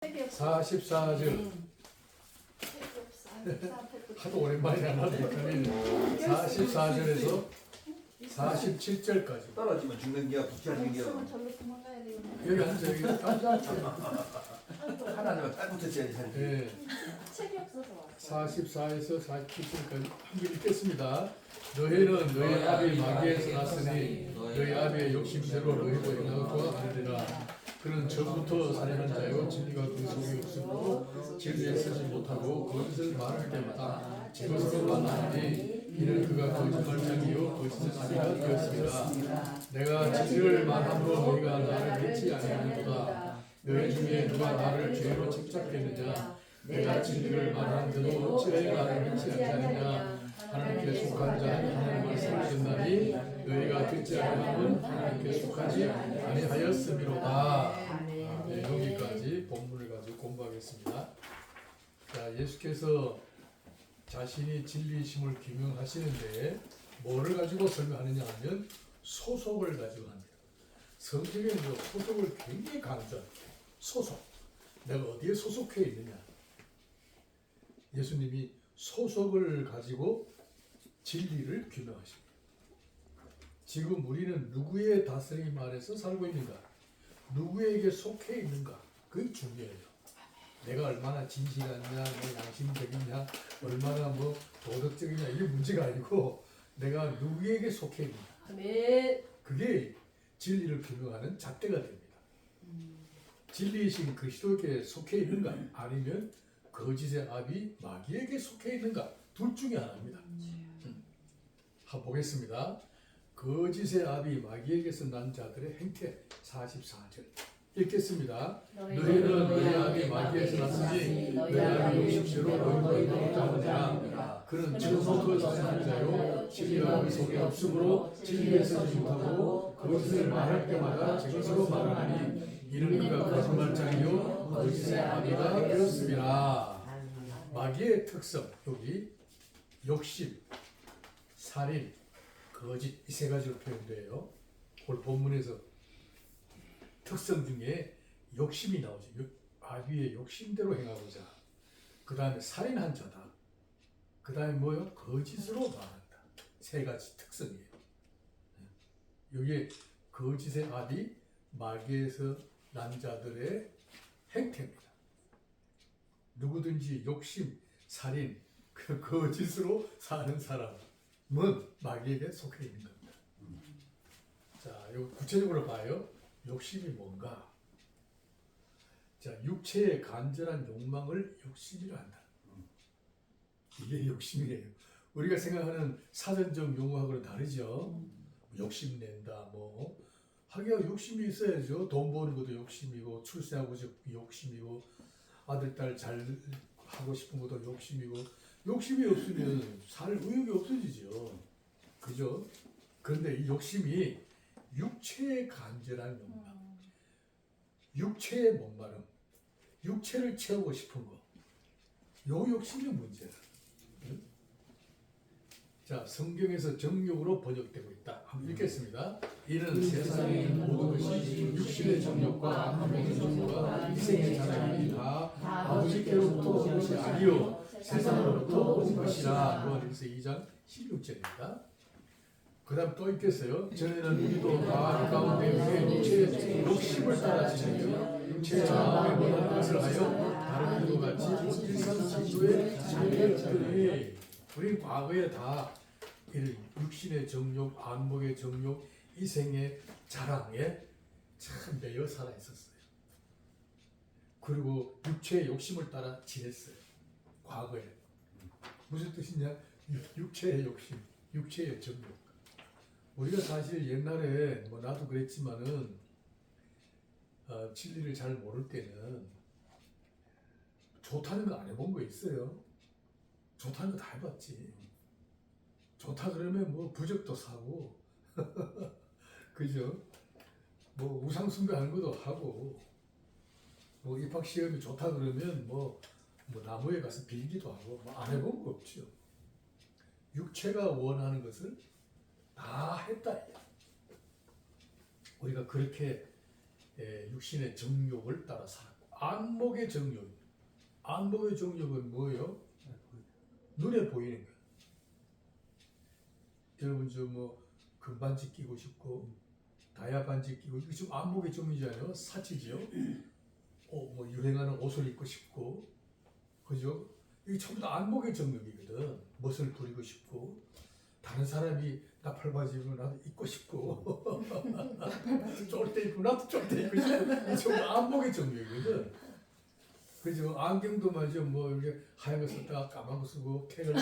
44절 하도 오랜만이라 나도 헷갈리네. 44절에서 47절까지 떨어지면 죽는 기야 붙여지는 기야. 절로 도망가야 되겠네. 여기 앉아 여기 앉아. 하나님은 딱 붙여줘야지 살지. 네. 책이 없어서 왔어. 44에서 47절까지 함께 읽겠습니다. 너희는 너희 아비 마귀에서 났으니 너희 아비의 욕심대로 너희도 행하고 하느니라. 그는 전부터 살인한 자요 진리가 그 속에 없으므로 진리에 서지 못하고 거짓을 말할 때마다 제 것으로 말하니 이는 그가 거짓말장이요 거짓의 아비가 되었습니다. 내가 진리를 말함으로 너희가 나를 믿지 아니하는도다. 너희 중에 누가 나를 죄로 책잡겠느냐. 내가 진리를 말하는데도 어찌하여 나를 믿지 아니하느냐. 하나님께 속한 자는 하나님을 섬긴다니 너희가 듣지 아니하면 하나님께 속하지 아니하였음이로다. 네, 여기까지 본문을 가지고 공부하겠습니다. 자, 예수께서 자신이 진리심을 규명하시는데 뭐를 가지고 설명하느냐 하면 소속을 가지고 합니다. 성경에는 소속을 굉장히 강조합니다. 소속. 내가 어디에 소속해 있느냐. 예수님이 소속을 가지고 진리를 규명하십니다. 지금 우리는 누구의 다스림 아래서 살고 있는가? 누구에게 속해 있는가? 그게 중요해요. 내가 얼마나 진실하냐, 뭐 양심적이냐, 얼마나 뭐 도덕적이냐 이게 문제가 아니고 내가 누구에게 속해 있는가? 아멘. 그게 진리를 규명하는 잣대가 됩니다. 진리이신 그리스도에게 속해 있는가? 아니면 거짓의 아비 마귀에게 속해 있는가? 둘 중에 하나입니다. 한번 보겠습니다. 거짓의 아비 마귀에게서 난 자들의 행태 44절 읽겠습니다. 너희는 너희 아비 마귀에서 났으니 너희 아비 욕심대로 너희도 행하느니라. 그는 전부터 살인한 자요 진리가 그 속에 없으므로 진리에 서지 못하고 거짓을 말할 때마다 제 것으로 말하니 이는 그가 거짓말장이요 거짓의 아비가 되었습니다. 마귀의 특성 여기 욕심, 살인, 거짓 이 세 가지로 표현돼요. 오늘 본문에서 특성 중에 욕심이 나오죠. 아비의 욕심대로 행하고자. 그 다음에 살인한 자다. 그 다음에 뭐요? 거짓으로 말한다. 세 가지 특성이에요. 여기에 거짓의 아비, 마귀에서 난 자들의 행태입니다. 누구든지 욕심, 살인, 그 거짓으로 사는 사람은 마귀에게 속해 있는 겁니다. 자, 이거 구체적으로 봐요. 욕심이 뭔가? 자, 육체의 간절한 욕망을 욕심이라 한다. 이게 욕심이에요. 우리가 생각하는 사전적 용어하고는 다르죠. 욕심낸다, 뭐. 하기야 욕심이 있어야죠. 돈 버는 것도 욕심이고, 출세하고 싶고 욕심이고, 아들, 딸 잘 하고 싶은 것도 욕심이고, 욕심이 없으면 살 의욕이 없어지죠. 그죠? 그런데 이 욕심이 육체의 간절한 욕망, 육체의 목마름, 육체를 채우고 싶은 거, 요 욕심이 문제야. 응? 자, 성경에서 정욕으로 번역되고 있다. 한번 읽겠습니다. 이는 세상에 있는 모든 것이 육신의 정욕과 한목의 정욕과 이생의 자랑이 다 아버지께로부터 온 것이 아니요 세상으로부터 온 것이라. 요한일서 2장 16절입니다. 그 다음 또 있겠어요. 전에는 우리도 다 가운데 육체의 욕심을 따라 지내며 육체의 마음에 원하는 것을 하여 다른 이와 같이 일상 진도에 지내었더니 우리 과거에 다 이런 육신의 정욕, 안목의 정욕, 이생의 자랑에 참 매여 살아 있었어요. 그리고 육체의 욕심을 따라 지냈어요. 과거에. 무슨 뜻이냐? 육체의 욕심, 육체의 정욕. 우리가 사실 옛날에 뭐 나도 그랬지만은 진리를 잘 모를 때는 좋다는 거 안 해본 거 있어요. 좋다는 거 다 해봤지. 좋다 그러면 뭐 부적도 사고 그죠? 뭐 우상 숭배하는 것도 하고 뭐 입학 시험이 좋다 그러면 뭐 나무에 가서 빌기도 하고 뭐 안 해본 거 없죠. 육체가 원하는 것을 다 했다. 우리가 그렇게 육신의 정욕을 따라 살았고 안목의 정욕. 안목의 정욕은 뭐예요? 눈에 보이는 거예요. 여러분 저 뭐 금반지 끼고 싶고 다이아 반지 끼고 이거 지금 안목의 정욕이잖아요. 사치죠. 뭐 유행하는 옷을 입고 싶고 그죠? 이게 전부 다 안목의 정욕이거든. 멋을 부리고 싶고 다른 사람이 나팔바지 입으면 나도 입고 싶고 쫄대 입고 나도 쫄대 입고 싶고 이게 전부 안목의 정욕이거든. 그죠? 안경도 말이죠. 뭐 이렇게 하얀 거 썼다가 까만 거 쓰고 캔을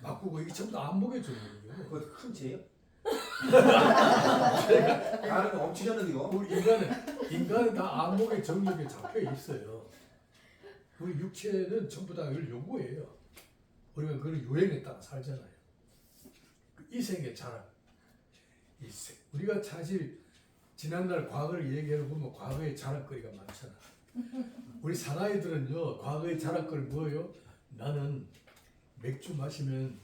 바꾸고 이게 전부 다 안목의 정욕이거든. 그거 큰 죄요? 다른 거 엄청나는 이거. 우리 인간은 다 안목의 정욕에 잡혀 있어요. 우리 육체는 전부 다 이걸 요구해요. 우리가 그 유행에 따라 살잖아요. 이생의 자랑. 우리가 사실 지난날 과거를 얘기해 보면 과거의 자랑거리가 많잖아. 우리 사나이들은요, 과거의 자랑거리 뭐예요? 나는 맥주 마시면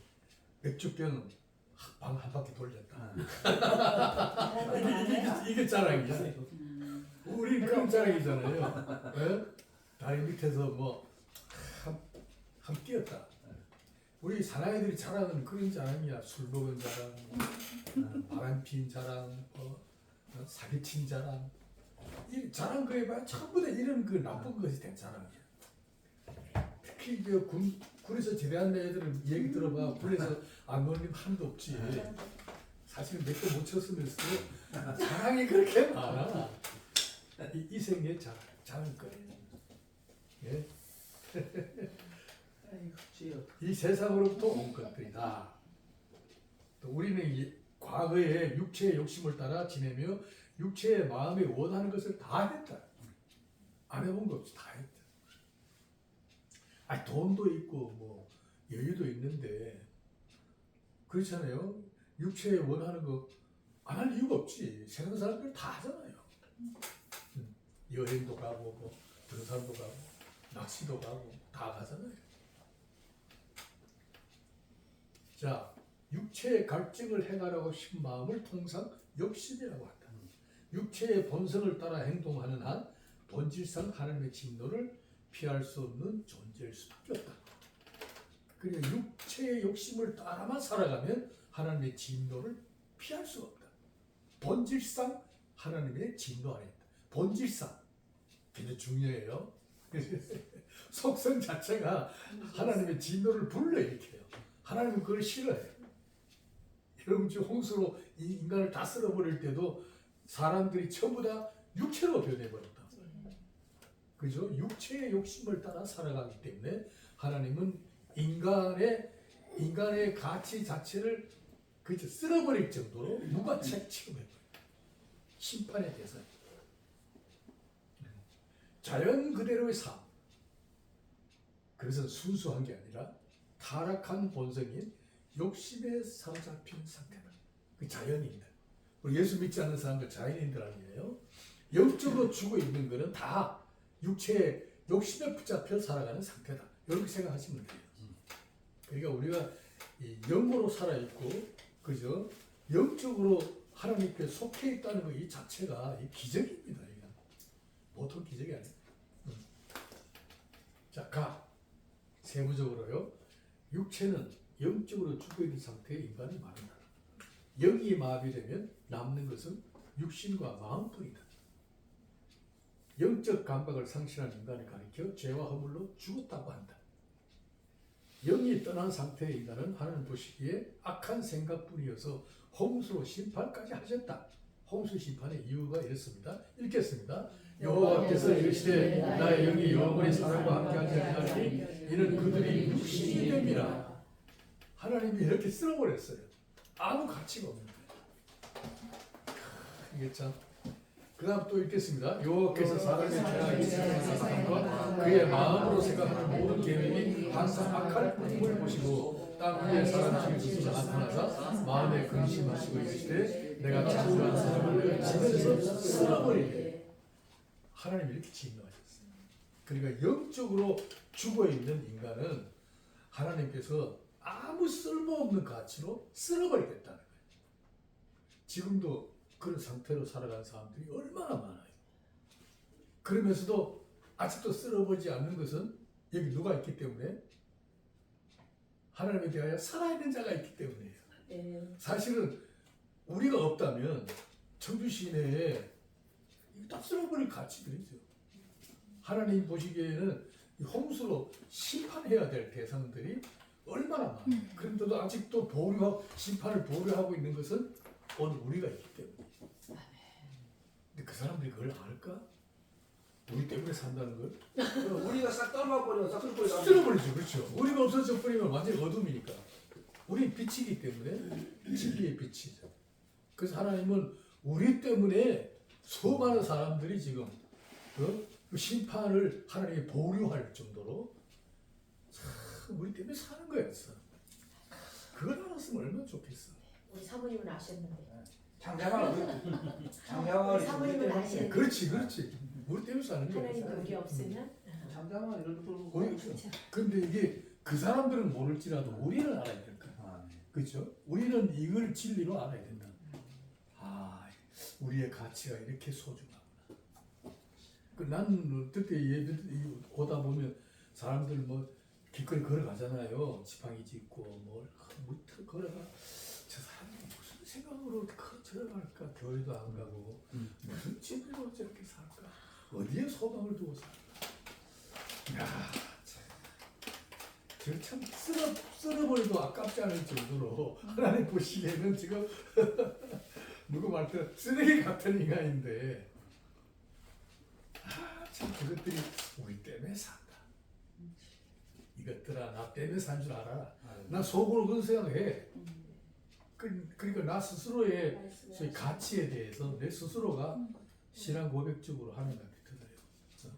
맥주병 방 한 바퀴 돌렸다. 이게 자랑이야. 우리 그런 자랑이잖아요. 예? 다리 밑에서 뭐 한 뛰었다. 우리 사나이들이 자랑은 그런 자랑이야. 술 먹은 자랑, 바람 핀 자랑, 사기친 자랑. 이 자랑 그 해봐야 전부 다 이런 그 나쁜 것이 된 자랑이야. 특히 그 군에서 제대한 애들은 얘기 들어봐. 군에서 안 놀림 한도 없지. 사실은 몇 대 못 쳤으면서 자랑이 그렇게 많아. 이 생의 자랑거리. 예? 이 세상으로부터 온 것들이다. 또 우리는 과거에 육체의 욕심을 따라 지내며 육체의 마음이 원하는 것을 다 했다. 안 해본 거 없이 다 했다. 돈도 있고 뭐 여유도 있는데 그렇잖아요. 육체에 원하는 거 안 할 이유가 없지. 세상 사람들 다 하잖아요. 여행도 가고 뭐 등산도 가고 낚시도 가고 다 가잖아요. 자, 육체의 갈증을 해가라고 싶은 마음을 통상 욕심이라고 한다. 육체의 본성을 따라 행동하는 한 본질상 하나님의 진노를 피할 수 없는 존재일 수밖에 없다. 그러니까 육체의 욕심을 따라만 살아가면 하나님의 진노를 피할 수 없다. 본질상 하나님의 진노 안에 있다. 본질상 굉장히 중요해요. 속성 자체가 하나님의 진노를 불러일으켜요. 하나님은 그걸 싫어해요. 여러분 지금 홍수로 이 인간을 다 쓸어버릴 때도 사람들이 전부 다 육체로 변해버렸다. 그죠? 육체의 욕심을 따라 살아가기 때문에 하나님은 인간의 가치 자체를 그저 쓸어버릴 정도로 무가책 취급해버려요. 심판의 대상. 자연 그대로의 삶. 그것은 순수한 게 아니라 타락한 본성인 욕심에 사로잡힌 상태다. 그 자연인들. 우리 예수 믿지 않는 사람들 자연인들 아니에요? 영적으로 죽어 있는 것은 다 육체의 욕심에 붙잡혀 살아가는 상태다. 이렇게 생각하시면 돼요. 그러니까 우리가 영으로 살아있고, 그죠? 영적으로 하나님께 속해 있다는 것 이 자체가 기적입니다. 이거. 보통 기적이 아니에요. 자, 세부적으로요. 육체는 영적으로 죽어 있는 상태의 인간이 말한다. 영이 마비되면 남는 것은 육신과 마음뿐이다. 영적 감각을 상실한 인간을 가리켜 죄와 허물로 죽었다고 한다. 영이 떠난 상태의 인간은 하나님 보시기에 악한 생각뿐이어서 홍수로 심판까지 하셨다. 홍수 심판의 이유가 이렇습니다. 읽겠습니다. 여호와께서 이르시되 나의 영이 영원히 사람과 함께하지 아니하리니 이는 그들이 육신이 됨이라. 하나님이 이렇게 쓸어버렸어요. 아무 가치가 없는 거예요. 이게 참. 그 다음 또 읽겠습니다. 여호와께서 사람의 죄악이 생각하는 그의 마음으로 생각하는 모든 계획이 항상 악할 뿐임을 보시고 땅 위에 사람 죽일 것을 나타나사 마음에 근심하시고 이르시되 내가 창조한 사람을 지면서 쓸어버리게. 하나님이 이렇게 진노하셨어요. 그러니까 영적으로 죽어있는 인간은 하나님께서 아무 쓸모없는 가치로 쓸어버리겠다는 거예요. 지금도 그런 상태로 살아가는 사람들이 얼마나 많아요. 그러면서도 아직도 쓸어보지 않는 것은 여기 누가 있기 때문에 하나님에 대하여 살아있는 자가 있기 때문이에요. 네. 사실은 우리가 없다면 청주 시내에 다 쓸어버릴 가치들이죠. 하나님 보시기에는 이 홍수로 심판해야 될 대상들이 얼마나 많아요. 그런데도 아직도 보류하고 심판을 보류하고 있는 것은 오늘 우리가 있기 때문에. 근데 그 사람들이 그걸 알까? 우리 때문에 산다는 걸? 우리가 싹 떨어버리면 싹 쓸어버리면 쓸어버리죠. 그렇죠. 우리가 없어져 버리면 완전히 어둠이니까. 우리 빛이기 때문에 진리의 빛이죠. 그래서 하나님은 우리 때문에 수많은 사람들이 지금 그 심판을 하나님이 보류할 정도로 참 우리 때문에 사는 거였어. 그걸 알았으면 얼마나 좋겠어. 우리 사모님은 아셨는데. 장자만 사모님은 아시는 그렇지. 우리 때문에 사는 하나님 거야. 여기 없으면 장자만 이런 거 우리- 근데 이게 그 사람들은 모를지라도 우리는 알아야 될 거야. 네. 그렇죠? 우리는 이걸 진리로 알아야 된다. 아, 우리의 가치가 이렇게 소중하구나. 나는 그때 예배 오다 보면 사람들 뭐 길거리 걸어가잖아요. 지팡이 짚고 뭘 걸어가. 저 사람들이 무슨 생각으로 걸어갈까? 교회도 안 가고 무슨 진리로 저렇게 살까? 어디에 소망을 두고 살까? 야, 참 쓸어버려도 아깝지 않을 정도로 하나님 보시기에는 지금 누구 말대로 쓰레기 같은 인간인데 참 그것들이 우리 때문에 산다. 이것들아 나 때문에 산 줄 알아라. 나 속으로 그런 생각해. 그러니까 나 스스로의 소위 가치에 대해서 내 스스로가 신앙 고백적으로 하나님한테 드려요.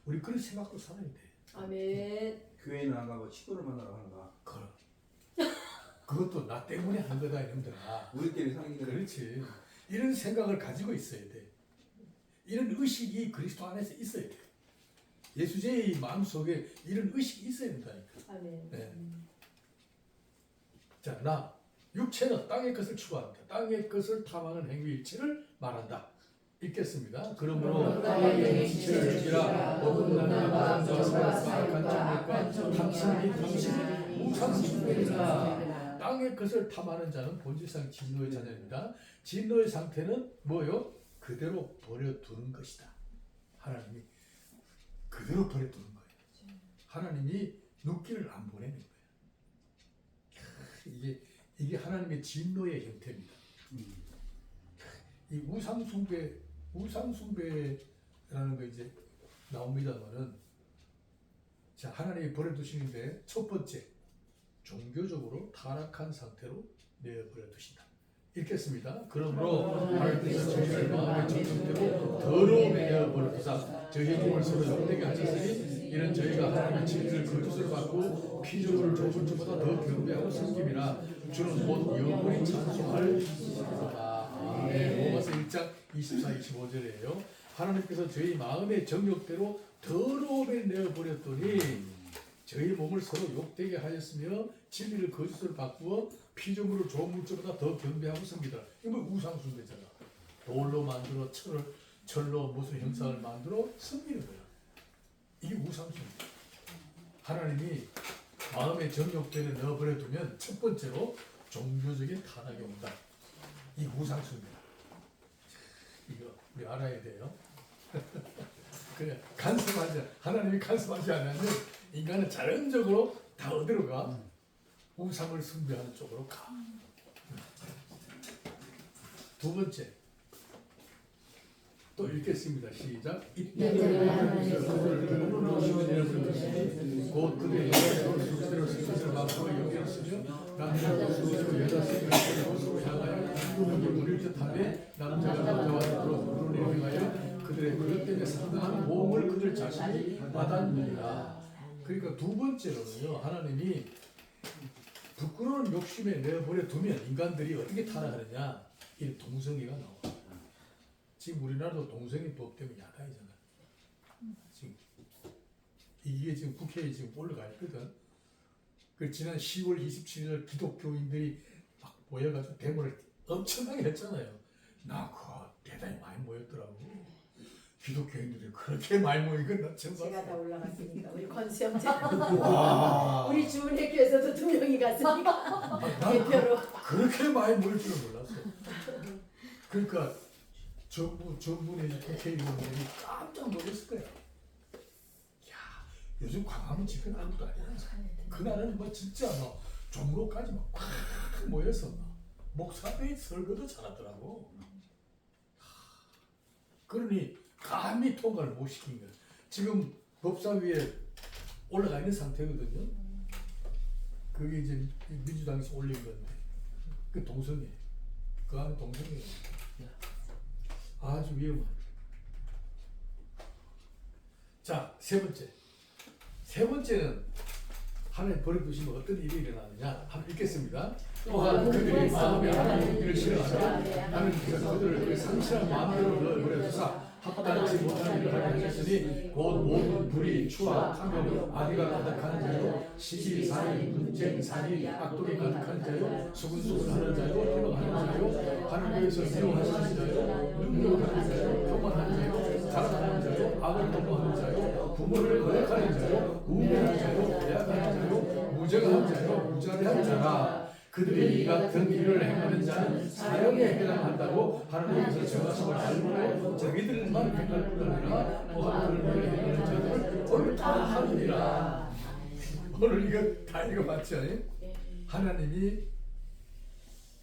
우리 그런 생각도 살아야 돼. 아멘. 교회는 안 가고 친구를 만나러 가는가? 그것도 나 때문에 한 거다 이놈들아. 우리 때문에 사는 게 그렇지. 이런 생각을 가지고 있어야 돼. 이런 의식이 그리스도 안에서 있어야 돼. 예수제의 마음속에 이런 의식이 있어야 된다니까. 아멘. 네. 자, 나 육체는 땅의 것을 추구한다. 땅의 것을 탐하는 행위 일체를 말한다. 읽겠습니다. 그러므로 땅의 지체를 죽이라. 어긋나는 말한 자와 사악한 정욕과 탐심 및 당신이 우상숭배이라. 땅의 것을 탐하는 자는 본질상 진노의 자녀입니다. 진노의 상태는 뭐요? 그대로 버려두는 것이다. 하나님이 그대로 버려두는 거예요. 하나님이 눈길을 안 보내는 거예요. 이게 하나님의 진노의 형태입니다. 이 우상숭배라는 거 이제 나옵니다만은, 자, 하나님이 버려두시는데 첫 번째, 종교적으로 타락한 상태로 내버려 두신다. 읽겠습니다. 그러므로 하나님께서 저희를 마음의 정성대로 더러움에 내버려 두사 저희의 몸을 서로 욕되게 하셨으니 이는 저희가 하나님의 진리를 거짓으로 받고 피조물을 좁은 자보다 더 경배하고 섬김이라. 주는 곧 영원히 찬송할 것이다. 네, 로마서 1장 24, 25절이에요. 하나님께서 저희 마음의 정욕대로 더러움에 내어버렸더니 저희 몸을 서로 욕되게 하였으며 진리를 거짓으로 바꾸어 피조물을 좋은 물질보다 더 경배하고 섬기더라. 이거 뭐 우상숭배잖아. 돌로 만들어 철로 무슨 형상을 만들어 섬기는 거야. 이게 우상숭배. 하나님이 마음의 정욕대로 넣어버려 두면 첫 번째로 종교적인 타락이 온다. 이 우상숭배다. 이거 우리 알아야 돼요. 그래, 하나님이 간섭하지 않으면 인간은 자연적으로 다 어디로 가? 우상을 숭배하는 쪽으로 가. 두 번째, 또 읽겠습니다. 시작. 곧 그들의 수시로 스스로 바꾸어 여겼으며 남자가 수시로 여자 스스로 향하여 그들을 부릴 듯하되 남자가 남자와 서로 부르려 행하여 그들의 그것 때문에 상당한 모험을 그들 자신이 받았느니라. 그러니까 두 번째로는요, 하나님이 부끄러운 욕심에 내버려 두면 인간들이 어떻게 타락하느냐, 이 동성애가 나와. 지금 우리나라도 동성애법 때문에 야단이잖아. 지금 이게 지금 국회에 지금 올라가 있거든. 그 지난 10월 27일 기독교인들이 막 모여가지고 데모를 엄청나게 했잖아요. 나 그거 대단히 많이 모였더라고. 기독교인들이 그렇게 많이 모이건 나 처음 제가 다 봤어. 올라갔으니까 우리 권수영제 와. 우리 주문회교에서도 2명이 갔으니까 난 대표로 그렇게 많이 모일 줄은 몰랐어. 그러니까 전분의 국회의원들이 깜짝 놀랐을 거야. 야, 요즘 광화문 집회는 아무도 아니야. 그날은 뭐 진짜 뭐 종로까지 막꽉 모여서 목사들이 설교도 잘하더라고. 그러니 감히 통과를 못 시킨 거야. 지금 법사위에 올라가 있는 상태거든요. 그게 이제 민주당에서 올린 건데 그 동성애, 그 안에 동성애 아주 위험한. 자, 세 번째는 하나님 버려두시면 어떤 일이 일어나느냐 한번 읽겠습니다. 또한 그들이 마음에 하나님을 싫어하며 하나님께서 그들을 그 상실한 마음대로 넣어버려주사 합당치 못한 일을 하게 하셨으니 곧 모든 불의, 추악, 탐욕, 악의가 가득한 자요 시기, 살인, 분쟁, 살인, 악독이 가득한 자요 수근수근하는 자요 희망하는 자요 하나님께서 미워하시는 자요 능력하는 자요 교만하는 자요 자랑하는 자요 악을 도모하는 자요 부모를 거역하는 자요 우매하는 자요 배약하는 자요 무정한 자요 무자비한 자라 그들이 이 같은 일을 행하는 자는 사형에 해당한다고 하나님께서 정하심을 알고 자기들만 행할 뿐 아니라 또한 그런 일을 행하는 자들을 옳다 하느니라. 오늘 이거 다 읽어봤죠? 하나님이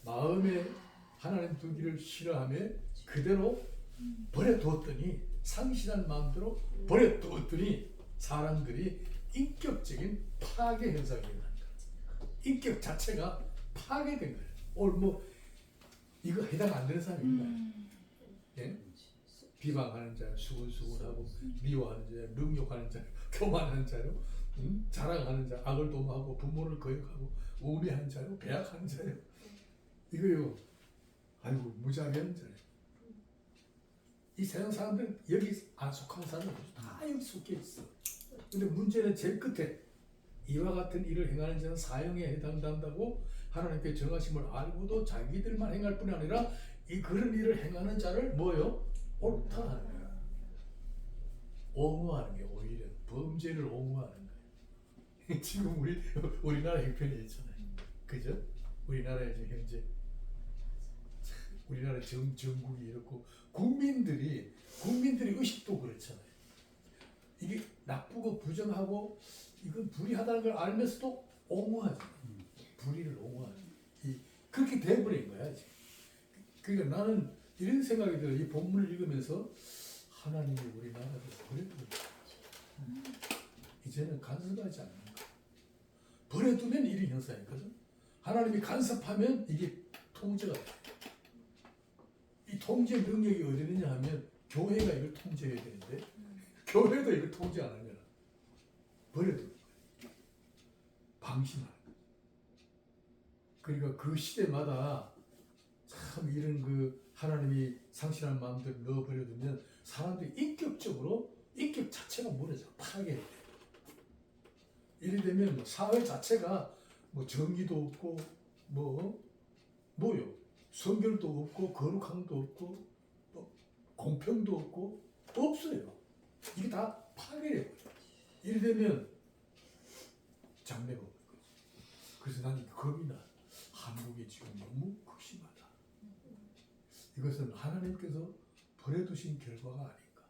마음에 하나님 두기를 싫어하며 그대로 버려두었더니 상실한 마음대로 버려두었더니 사람들이 인격적인 파괴 현상이 일어난다. 인격 자체가 파괴된 거예요. 오늘 뭐 이거 해당 안 되는 사람이 있나요? 예? 비방하는 자요, 수근수근하고 미워하는 자요, 능욕하는 자요, 교만하는 자요, 자랑하는 자, 악을 도모하고 부모를 거역하고 우매한 자요, 배약하는 자요. 이거요. 아이고 무자비한 자요. 이 세상 사람들은 여기 안 속한 사람은 다 여기 속해 있어. 근데 문제는 제일 끝에 이와 같은 일을 행하는 자는 사형에 해당한다고 하나님께 정하심을 알고도 자기들만 행할 뿐이 아니라 이 그런 일을 행하는 자를 뭐요? 옳다 하는 거야. 옹호하는 게 오히려 범죄를 옹호하는 거야. 지금 우리나라 형편이 있잖아요. 그죠? 우리나라의 지금 현재 우리나라 정국이 이렇고 국민들이 의식도 그렇잖아요. 이게 나쁘고 부정하고 이건 불의하다는 걸 알면서도 옹호하지. 불의를 옹호하지. 그렇게 돼버린 거야 지금. 그러니까 나는 이런 생각이 들어. 이 본문을 읽으면서 하나님이 우리나라를 버려두고 이제는 간섭하지 않는 거야. 버려두면 이런 현상이거든. 하나님이 간섭하면 이게 통제가 돼. 이 통제 능력이 어디 있느냐 하면 교회가 이걸 통제해야 되는데 교회도 이걸 통제 안 하면 버려두는 거야. 방심하는 거야. 그러니까 그 시대마다 참 이런 그 하나님이 상실한 마음들 넣어버려두면 사람들이 인격 자체가 무너져 파괴돼. 이래 되면 사회 자체가 뭐 정의도 없고 뭐요 성결도 없고 거룩함도 없고 공평도 없고 없어요. 이게 다 파괴돼요. 이래 되면 장래가 없는 거죠. 그래서 나는 겁이 나. 한국이 지금 너무 극심하다. 이것은 하나님께서 버려두신 결과가 아닌가.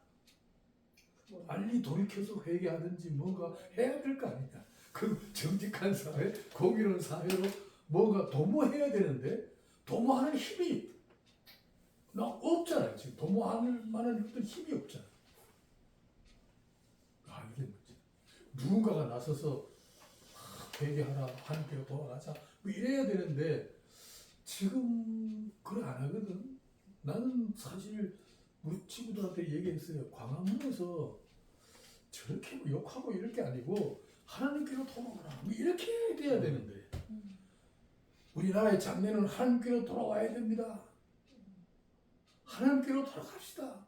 빨리 돌이켜서 회개하든지 뭔가 해야 될 거 아니냐. 그 정직한 사회, 공의로운 사회로 뭔가 도모해야 되는데 도모하는 힘이 없잖아요. 지금 도모할 만한 어떤 힘이 없잖아. 이게 문제. 누군가가 나서서 회개하라, 하나님께로 돌아가자 뭐 이래야 되는데 지금 그걸 안 하거든. 나는 사실 우리 친구들한테 얘기했어요. 광화문에서 저렇게 뭐 욕하고 이럴 게 아니고 하나님께로 돌아오라 뭐 이렇게 돼야 되는데 우리나라의 장래는 하나님께로 돌아와야 됩니다. 하나님께로 돌아갑시다.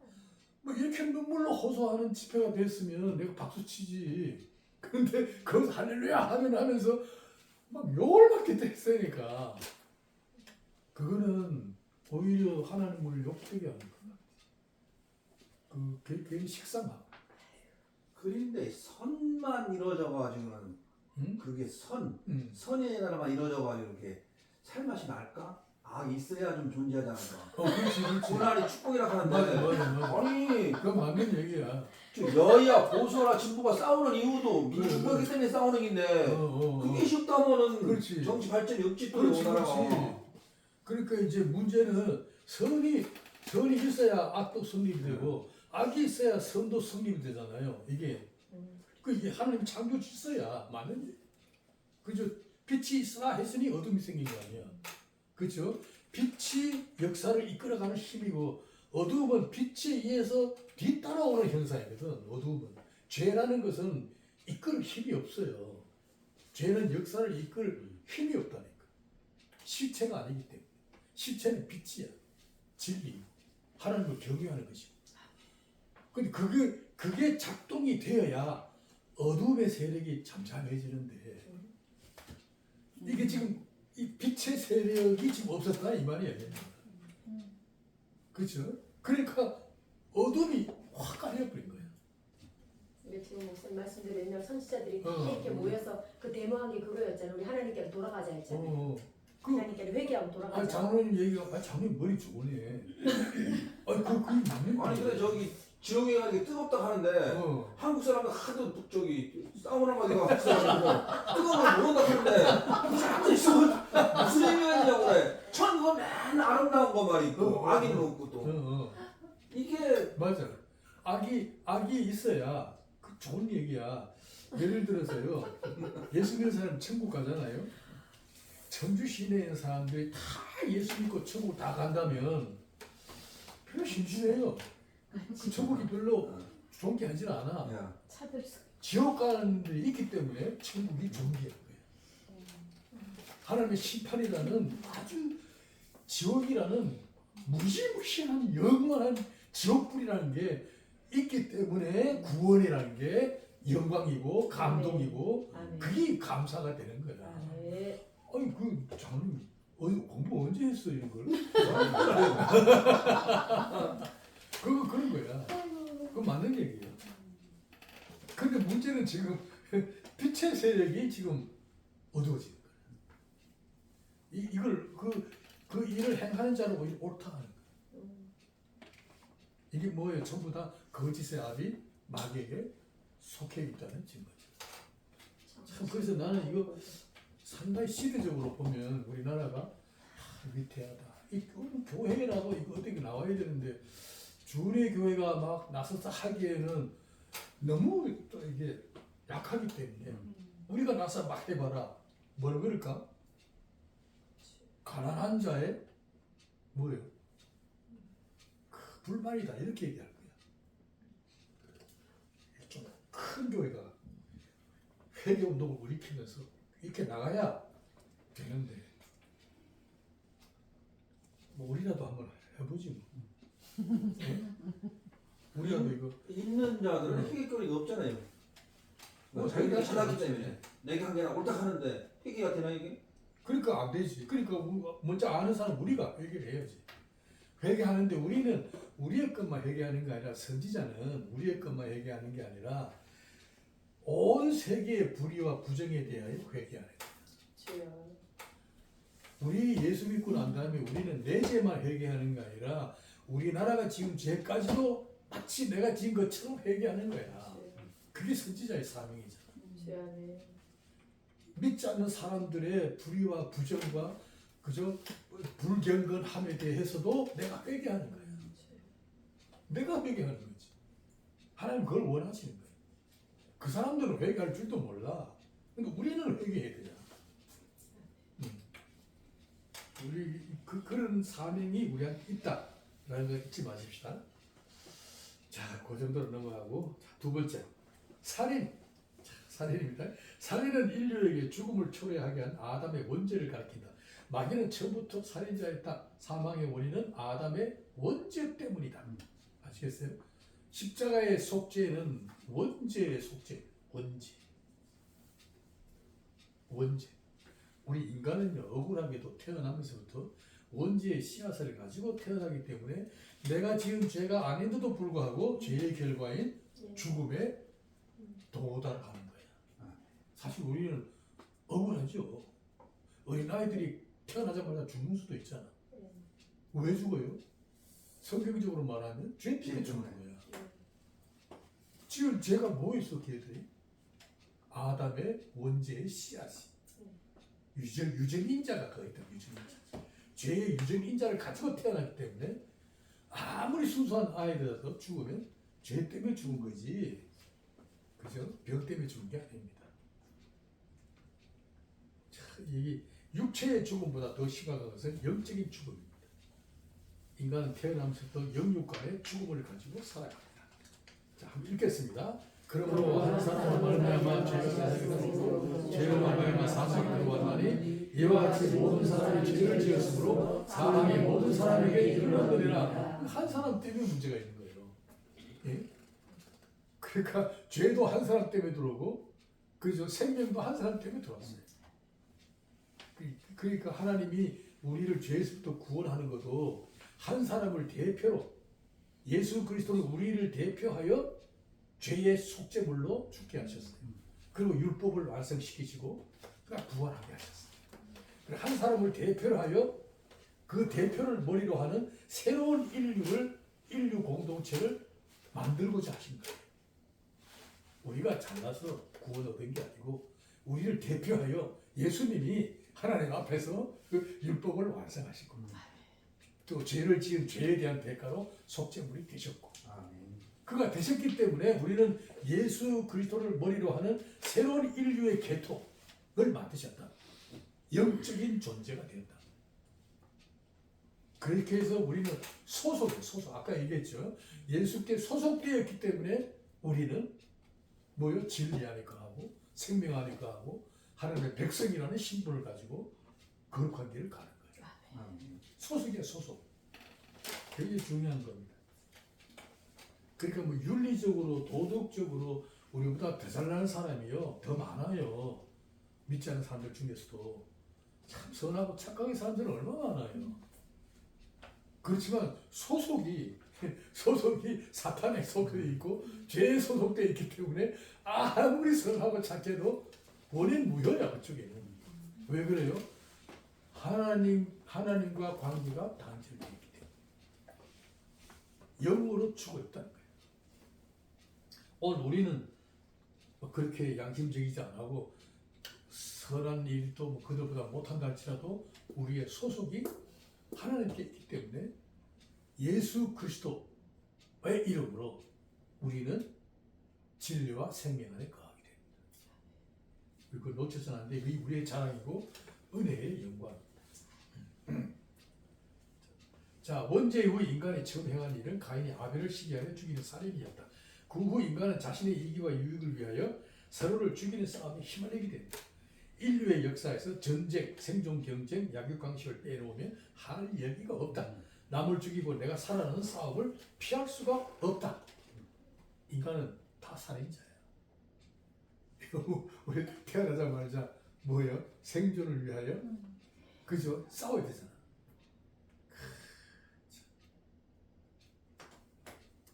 뭐 이렇게 눈물로 호소하는 집회가 됐으면 내가 박수 치지. 근데 거기서 할렐루야 하면서 막 욕을 받게 됐으니까 그거는 오히려 하나님을 욕되게 하는 거야. 괜히 식상함. 그런데 선만 이루어져가지고는 응? 그게 응. 선에 나라만 이루어져가지고 이렇게 살맛이 날까? 아 있어야 좀 존재하지 않을까? 그렇지, 그렇지. 고난이 축복이라 맞아, 하는데 맞아. 아니 그거 맞는 얘기야. 저 여야 보수나 진보가 싸우는 이유도 그래, 민주주의기 때문에 싸우는 긴데 그게 쉽다면은 그렇지. 정치 발전이 없지 또 그렇지, 나라가. 그렇지. 그러니까 이제 문제는 선이 있어야 악도 성립이 되고 악이 있어야 선도 성립이 되잖아요. 이게 이게 하나님 창조 질서야. 맞는 얘기. 그죠? 빛이 있으라 했으니 어둠이 생긴 거 아니야. 그죠? 빛이 역사를 이끌어가는 힘이고 어두움은 빛에 의해서 뒤따라오는 현상이거든. 어두움은 죄라는 것은 이끌 힘이 없어요. 죄는 역사를 이끌 힘이 없다니까. 실체가 아니기 때문에. 실체는 빛이야. 진리. 하나님을 경외하는 것이고. 근데 그게 작동이 되어야 어둠의 세력이 잠잠해지는데 이게 지금 이 빛의 세력이 지금 없었다 이 말이야. 그렇죠? 그러니까 어둠이 확 깔려버린 거야. 이게 지금 목사님 말씀대로 옛날 선지자들이 다 어. 이렇게 모여서 그 데모한 게 그거였잖아. 우리 하나님께로 돌아가자 했잖아요. 하나님께로 회개하고 아니 돌아가자. 장로님 얘기가 장로님 머리 좋으네. 아니 그게 맞는 아니 근데 저기 지역에 가는 게 뜨겁다 하는데 한국 사람들 하도 저기 싸우는 거니까 한국 사람들 뜨거운 걸 모른다 하는데 자꾸 무슨 의미냐고 그래. 천 그거 맨 아름다운 거만 있고 악인은 없고 또 이게 맞아. 악이 있어야 그 좋은 얘기야. 예를 들어서요. 예수 믿는 사람 천국 가잖아요. 청주 시내에 있는 사람들이 다 예수 믿고 천국 다 간다면 별로 심심해요. 그 천국이 별로 존귀하지 않아. 야, 차별성. 지옥 가는 데 있기 때문에 천국이 존귀한 거예요. 하나님의 심판이라는 아주 지옥이라는 무시무시한 영원한 지옥불이라는 게 있기 때문에 구원이라는 게 영광이고 감동이고 아멘. 그게 감사가 되는 거야. 아멘. 아니 그 장님 공부 언제 했어 이런 걸? 그런 거야. 그거 맞는 얘기예요. 근데 문제는 지금 빛의 세력이 지금 어두워지는 거야. 이걸 그 일을 행하는 자는 오히려 옳다 하는 거야. 이게 뭐예요? 전부 다 거짓의 압이 마귀에게 속해 있다는 증거죠. 참 그래서 나는 이거 상당히 시대적으로 보면 우리나라가 위태하다. 이 교회라도 이거 어떻게 나와야 되는데 주의 교회가 막 나서서 하기에는 너무 또 이게 약하기 때문에 우리가 나서 막 해봐라. 뭘 그럴까? 가난한 자의 뭐예요? 그 불만이다 이렇게 얘기할 거야. 좀 큰 교회가 회개 운동을 일으키면서 이렇게 나가야 되는데 뭐 우리라도 한번 해보지 뭐. 우리라도 이거 있는 자들은 회개거리가 없잖아요. 뭐 자기가 자기가 잘하기 때문에 내가 한 게나 옳다 하는데 회개가 되나 이게? 그러니까 안 되지. 그러니까 먼저 아는 사람 우리가 회개를 해야지. 회개하는데 우리는 우리의 것만 회개하는 게 아니라 선지자는 우리의 것만 회개하는 게 아니라 온 세계의 불의와 부정에 대하여 회개하는 거예요. 우리 예수 믿고 난 다음에 우리는 내 죄만 회개하는 게 아니라 우리나라가 지금 죄까지도 마치 내가 지은 것처럼 회개하는 거야. 그게 선지자의 사명이잖아. 믿지 않는 사람들의 불의와 부정과 그저 불경건함에 대해서도 내가 회개하는 거야. 내가 회개하는 거지. 하나님 그걸 원하시는 거야. 그 사람들은 회개할 줄도 몰라. 근데 우리는 회개해야 되잖아. 우리 그런 사명이 우리한테 있다라는 걸 잊지 마십시다. 자, 그 정도로 넘어가고 두 번째 살인. 자, 살인입니다. 살인은 인류에게 죽음을 초래하게 한 아담의 원죄를 가리킨다. 마귀는 처음부터 살인자였다. 사망의 원인은 아담의 원죄 때문이다. 아시겠어요? 십자가의 속죄는 원죄의 속죄. 원죄. 우리 인간은요, 억울하게도 태어나면서부터 원죄의 씨앗을 가지고 태어나기 때문에 내가 지은 죄가 아닌데도 불구하고 죄의 결과인 네. 죽음에 도달하는 거야. 사실 우리는 억울하죠. 어린아이들이 태어나자마자 죽는 수도 있잖아. 네. 왜 죽어요? 성경적으로 말하면 죄 때문에 죽는 거야. 지금 죄가 뭐 있었기에 돼? 아담의 원죄의 씨앗이. 유전인자가 거기다 유전인자. 죄의 유전인자를 가지고 태어났기 때문에 아무리 순수한 아이들도 죽으면 죄 때문에 죽은 거지. 그죠? 병 때문에 죽은 게 아닙니다. 자, 이 육체의 죽음보다 더 심각한 것은 영적인 죽음입니다. 인간은 태어나면서부터 영육간의 죽음을 가지고 살아갑니다. 자, 한번 읽겠습니다. 그러므로 한 사람으로 말미암아 죄가 생기고 죄로 말미암아 사망이 들어왔나니 이와 같이 모든 사람이 죄를 지었으므로 사망이 모든 사람에게 이르렀느니라. 한 사람 때문에 문제가 있는 거예요. 예? 그러니까 죄도 한 사람 때문에 들어오고 그죠? 생명도 한 사람 때문에 들어왔어요. 그러니까 하나님이 우리를 죄에서부터 구원하는 것도 한 사람을 대표로 예수 그리스도를 우리를 대표하여 죄의 속죄물로 죽게 하셨어요. 그리고 율법을 완성시키시고 그러니까 부활하게 하셨어요. 한 사람을 대표로 하여 그 대표를 머리로 하는 새로운 인류 공동체를 만들고자 하신 거예요. 우리가 잘나서 구원 얻은 게 아니고 우리를 대표하여 예수님이 하나님 앞에서 그 율법을 완성하신 겁니다. 또 죄를 지은 죄에 대한 대가로 속죄물이 되셨고 그가 되셨기 때문에 우리는 예수 그리스도를 머리로 하는 새로운 인류의 계통을 만드셨다. 영적인 존재가 되었다. 그렇게 해서 우리는 소속. 아까 얘기했죠. 예수께 소속되었기 때문에 우리는 뭐요? 진리 안에 거하고 생명 안에 거하고 하나님의 백성이라는 신분을 가지고 거룩한 길을 가는 거예요. 소속이야, 소속. 굉장히 중요한 겁니다. 그러니까 뭐 윤리적으로 도덕적으로 우리보다 더 잘나는 사람이요 더 많아요. 믿지 않는 사람들 중에서도 참 선하고 착하게 사는 사람들은 얼마나 많아요. 그렇지만 소속이 사탄에 소속되어 있고 죄에 소속되어 있기 때문에 아무리 선하고 착해도 원인 무효야. 그쪽에는. 왜 그래요? 하나님과 관계가 단절되어 있기 때문에 영으로 죽어 있다는 거예요. 오늘 우리는 그렇게 양심적이지 않고 선한 일도 뭐 그들보다 못한다 할지라도 우리의 소속이 하나님께 있기 때문에 예수 그리스도의 이름으로 우리는 진리와 생명 안에 거하게 됩니다. 그걸 놓쳐서는 안 돼. 그게 우리의 자랑이고 은혜의 영광입니다. 자, 원죄 이후 인간이 처음 행한 일은 가인이 아벨을 시기하여 죽이는 살인이었다. 그 후 인간은 자신의 이기와 유익을 위하여 서로를 죽이는 싸움에 휘말리게 됩니다. 인류의 역사에서 전쟁, 생존 경쟁, 약육강식을 빼놓으면 할 얘기가 없다. 남을 죽이고 내가 살아나는 싸움을 피할 수가 없다. 인간은 다 살인자예요. 우리 태어나자마자 뭐예요? 생존을 위하여 그죠? 싸워야 되잖아.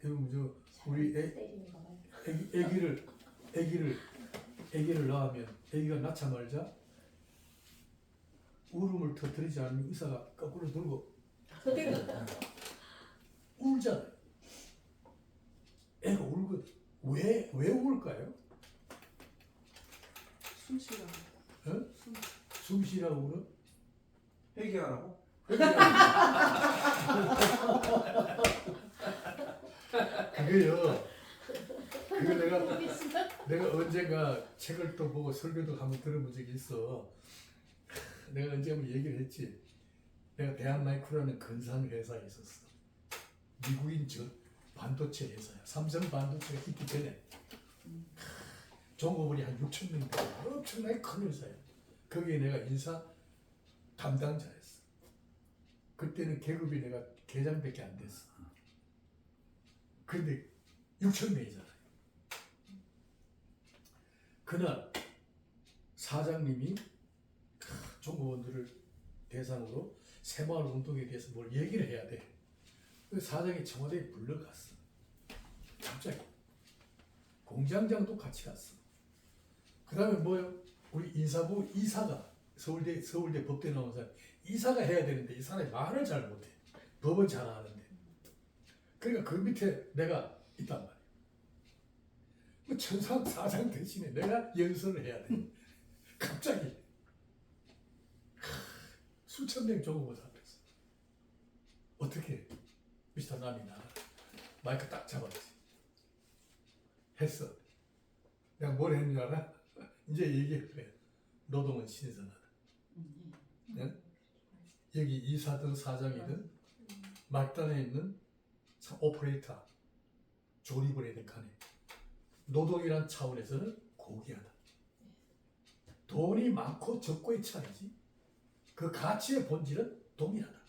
여러분 우리 애기를 낳으면 애기가 낳자마자 울음을 터뜨리지 않으면 의사가 거꾸로 들고 울잖아요. 애가 울고 왜 울까요? 숨 쉬라고. 숨 쉬라고 울어? 회개하라고? 그게요. 내가 언젠가 책을 또 보고 설교도 한번 들어본 적이 있어. 내가 언제 한번 얘기를 했지. 내가 대한마이크로라는 근사한 회사에 있었어. 미국인 반도체 회사야. 삼성 반도체가 있기 전에 종업원이 한 6천 명 되고 엄청나게 큰 회사야. 거기에 내가 인사 담당자였어. 그때는 계급이 내가 계장밖에 안 됐어. 근데 6천 명이잖아요. 그날 사장님이 종업원들을 대상으로 새마을 운동에 대해서 뭘 얘기를 해야 돼. 그 사장이 청와대에 불러갔어. 갑자기 공장장도 같이 갔어. 그 다음에 뭐요? 우리 인사부 이사가 서울대 법대 나온 사람 이사가 해야 되는데 이 사람이 말을 잘 못해. 법은 잘 아는데. 그러니까 그 밑에 내가 있단 말이야. 그 천상 사장 대신에 내가 연설을 해야 돼. 갑자기 수천 명 조공을 잡혔어. 어떻게? 미스터 남이나 마이크 딱 잡았지. 했어. 내가 뭘 했는 줄 알아? 이제 얘기해 그래. 노동은 신선하다. 네? 여기 이사든 사장이든 말단에 있는 오퍼레이터 조립을 해야 될 칸에 노동이란 차원에서는 고귀하다. 돈이 많고 적고의 차이지 그 가치의 본질은 동일하다.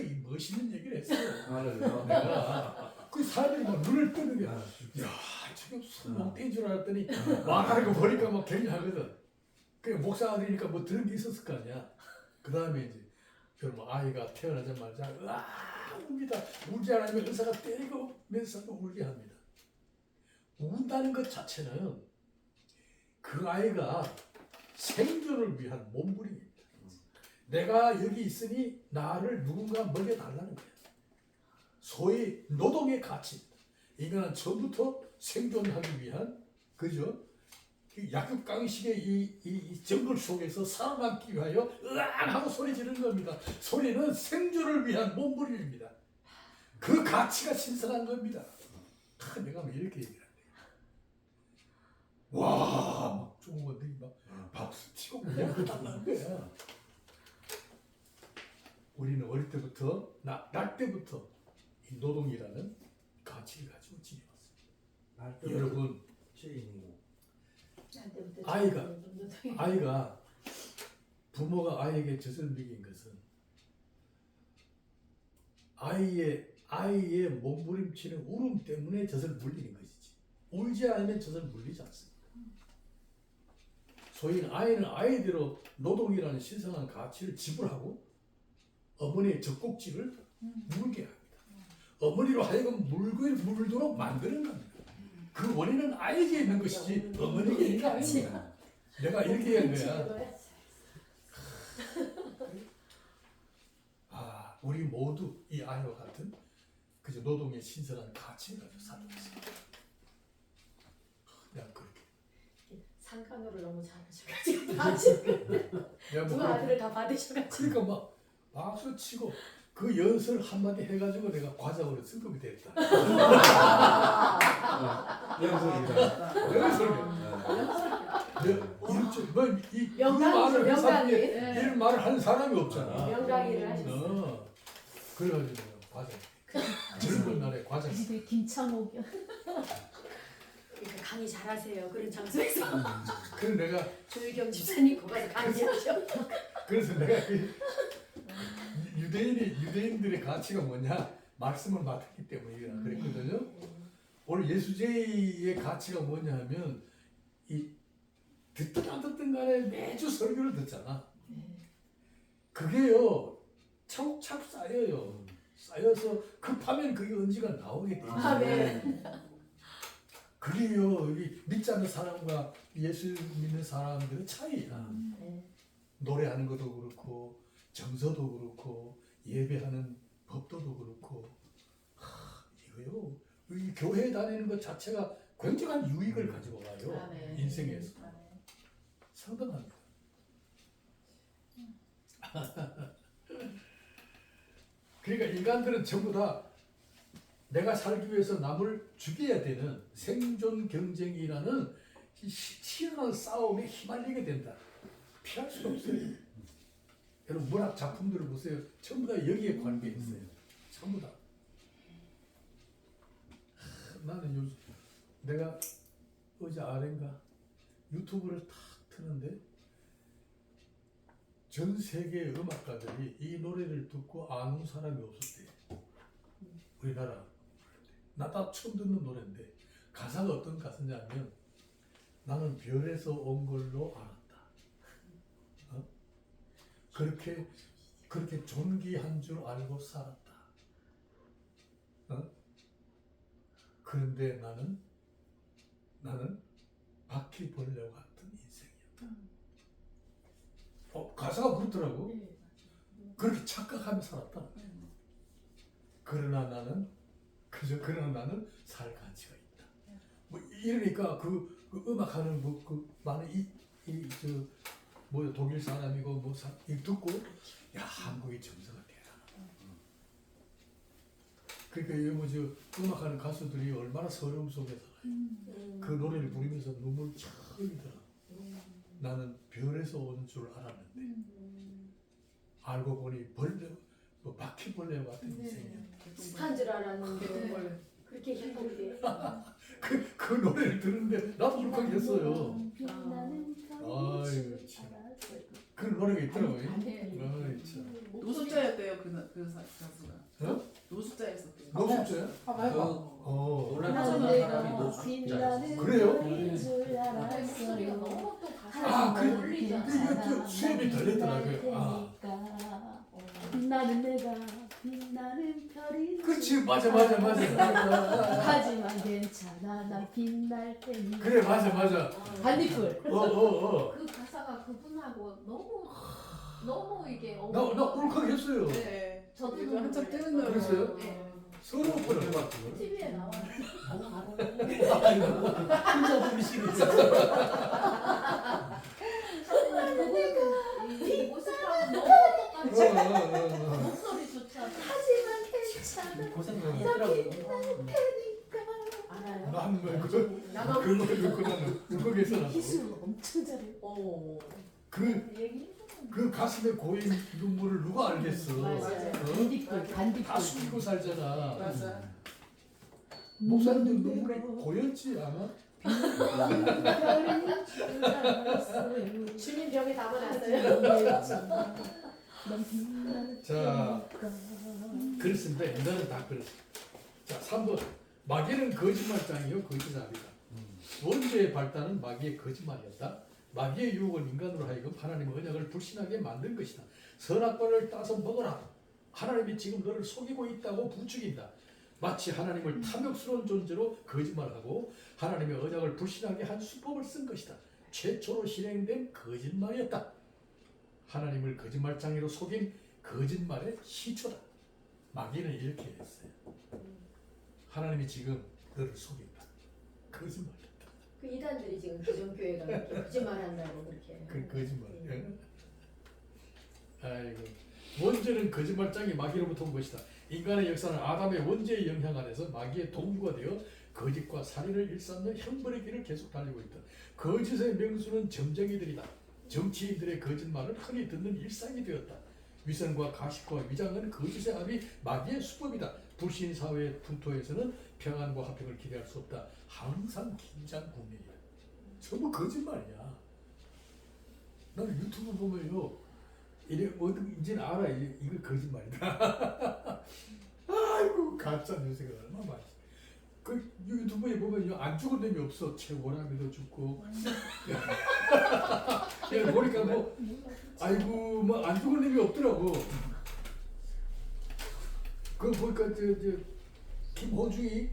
이 멋있는 얘기를 했어요. 내가 그 사람들이 막 눈을 뜨는 게 야, 지금 술먹대인 줄 알았더니 말하는 거 보니까 막 굉장하거든. 그냥 목사들이니까 뭐 들은 게 있었을 거 아니야. 그 다음에 이제 그럼 아이가 태어나자마자 으아 웁니다. 울지 않으면 의사가 때리고 면서도 울게 합니다. 운다는 것 자체는 그 아이가 생존을 위한 몸부림입니다. 내가 여기 있으니 나를 누군가 먹여달라는 거야. 소위 노동의 가치입니다. 인간은 처음부터 생존하기 위한 그죠? 약육강식의 이 정글 속에서 살아남기 위하여 으악 하고 소리 지르는 겁니다. 소리는 생존을 위한 몸부림입니다. 그 가치가 신선한 겁니다. 내가 뭐 이렇게 얘기를 한대. 와, 막 중국어들이 막 박수 치고 야단난 거야. 우리는 어릴 때부터 날 때부터 이 노동이라는 가치를 가지고 지내왔습니다. 여러분, 아이가 부모가 아이에게 젖을 먹인 것은 아이의 몸부림치는 울음 때문에 젖을 물리는 것이지 울지 않으면 젖을 물리지 않습니다. 소위 아이는 아이대로 노동이라는 신성한 가치를 지불하고 어머니의 젖꼭지를 물게 합니다. 어머니로 하여금 물도록 만드는 겁니다. 그 원인은 아이에게 있는 것이지 어머니에게 있는 게 아닙니다. 내가 이렇게 한 거야. 우리 모두 이 아이와 같은 그저 노동의 신선한 가치를 가지고 살고 있습니다. 내가 그렇게 상간호를 너무 잘하셔가지고 다 지금 두 아들을 다 받으셔가지고 그러니까 막 박수 치고 그 연설 한마디 해가지고 내가 과장으로 승급이 됐다. 이런 말을 하는 사람이 없잖아. 명강의를 하셨어요. 그래가지고 내가 과장. 젊은 날에 과장. 김창옥. 그러니까 강의 잘하세요. 그런 장소에서. 그래서 내가 조유경 집사님 거기 가서 강의하셔. 그래서 내가 그 유대인들의 가치가 뭐냐 말씀을 맡았기 때문에 그랬거든요. 오늘 예수제의 가치가 뭐냐 하면 이 듣든 안 듣든 간에 매주 설교를 듣잖아. 그게요 차곡차곡 쌓여요. 쌓여서 급하면 그게 언제가 나오게 돼 있어요. 네. 그게요 여기 믿지 않는 사람과 예수 믿는 사람들의 차이야. 노래하는 것도 그렇고 정서도 그렇고 예배하는 법도도 그렇고 이거요 이 교회 다니는 것 자체가 굉장한 유익을 가지고 가요. 인생에서 상당합니다. 그러니까 인간들은 전부 다 내가 살기 위해서 남을 죽여야 되는 생존 경쟁이라는 치열한 싸움에 휘말리게 된다. 피할 수 없어요. 여러분 문학 작품들을 보세요. 전부 다 여기에 관계 있어요. 전부 다. 나는 요즘 내가 어제 아래인가 유튜브를 탁 트는데 전 세계의 음악가들이 이 노래를 듣고 아는 사람이 없었대. 우리나라. 나 다 처음 듣는 노래인데 가사가 어떤 가사냐면 나는 별에서 온 걸로 알았다. 그렇게 그렇게 존귀한 줄 알고 살았다. 어? 그런데 나는 바퀴벌레와 같은 인생이었다. 가사가 그렇더라고. 네, 그렇게 착각하며 살았다. 그러나 나는 살 가치가 있다. 뭐 이러니까 그 음악하는 그 많은 독일 사람이고 이 듣고 야 한국이 정서가 대단하다. 그러니까 음악하는 가수들이 얼마나 서러움 속에 살아요. 그 노래를 부르면서 눈물 쫙 흘리더라. 나는 별에서 온 줄 알았는데 알고 보니 바퀴벌레와 같은 인생이야. 스타인 줄 알았는데 그렇게 행복해. 그 노래를 듣는데 나도 울컥했어요. 아이고 참. 그 노래가 있더라고요. 아이 참. 노숙자였대요 그 가수가. 어? 노숙자였었대요. 노숙자야? 놀라는 사람이 노숙자였어. 그래요? 목소리가 너무 또 가사가 아, 잘 그 어울리잖아. 수염이 덜렸더라고요. 나는 내가 빛나는 별이 그렇지 맞아. 하지만 괜찮아 난 빛날 테니 그래 맞아. 반딧불 그 가사가 그분하고 너무 이게 나 울컥했어요. 네. 저도 요즘 한참 뜨는 노래. 그랬어요? 네. 서러웠구나. TV에 나와요. 혼자 부르시는 이 모습하고 너무 똑같아. 목소리조차. 하지만 괜찮아 고생했더라고. 알아요? 나는 그 노래 듣고 나는 울컥했어 나도. 기술 엄청 잘해 그 가슴에 고인 눈물을 누가 알겠어. 맞아요. 반딧불 다 숨기고 살잖아. 맞아. 목사님도 눈물이 고였지 않아? 주님 벽에 담아놨어요. 자, 그렇습니다. 인간은 다 그렇습니다. 자, 3번. 마귀는 거짓말장이요 거짓합이다. 원죄의 발단은 마귀의 거짓말이었다. 마귀의 유혹은 인간으로 하여금 하나님의 언약을 불신하게 만든 것이다. 선악과를 따서 먹어라. 하나님이 지금 너를 속이고 있다고 부추긴다. 마치 하나님을 탐욕스러운 존재로 거짓말하고 하나님의 언약을 불신하게 한 수법을 쓴 것이다. 최초로 실행된 거짓말이었다. 하나님을 거짓말장애로 속인 거짓말의 시초다. 마귀는 이렇게 했어요. 하나님이 지금 너를 속인다. 거짓말이다. 그 이단들이 지금 기존 교회가 이렇게 거짓말한다고 그렇게. 그 거짓말. 아이고. 원죄는 거짓말장이 마귀로부터 온 것이다. 인간의 역사는 아담의 원죄의 영향 안에서 마귀의 동구가 되어 거짓과 살인을 일삼는 형벌의 길을 계속 달리고 있다. 거짓의 명수는 점쟁이들이다. 정치인들의 거짓말을 흔히 듣는 일상이 되었다. 위선과 가식과 위장은 거짓의 압이 마귀의 수법이다. 불신 사회의 풍토에서는 평안과 화평을 기대할 수 없다. 항상 긴장 국면이다. 전부 거짓말이야. 나는 유튜브 보면요. 이래 뭐든지는 알아. 이거 거짓말이다. 아이고 가짜 뉴스가 얼마나 많지. 그 유튜브에 보면요 안 죽은 놈이 없어. 최고라면도 죽고. 야 보니까 뭐 아이고 뭐 안 죽은 놈이 없더라고. 그 보니까 김호중이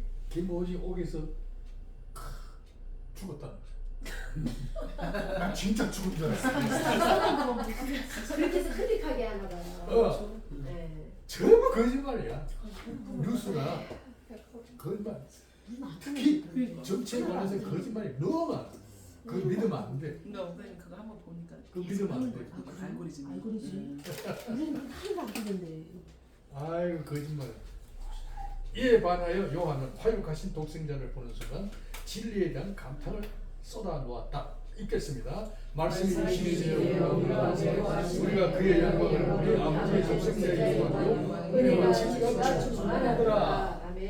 옥에서 죽었다. 난 진짜 죽은 줄 알았어. 그렇게 해서 클릭하게 하나 봐요. 네. 전부 거짓말이야. 뉴스나 거짓말. 특히 정치에 관해서 거짓말이 너무 많아. 그거 믿으면 안 돼. 근데 원장님 그거 한번 보니까 그거 믿으면 안 돼. 알고리즘. 우리는 하나도 안 되는데 아이고 거짓말. 이에 반하여 요한은 화육하신 독생자를 보는 순간 진리에 대한 감탄을 쏟아놓았다. 읽겠습니다. 말씀이 진리시여 우리가 그의 영광을 우리 아버지의 독생자에게 보았고 은혜와 진리가 충만하더라. 아멘.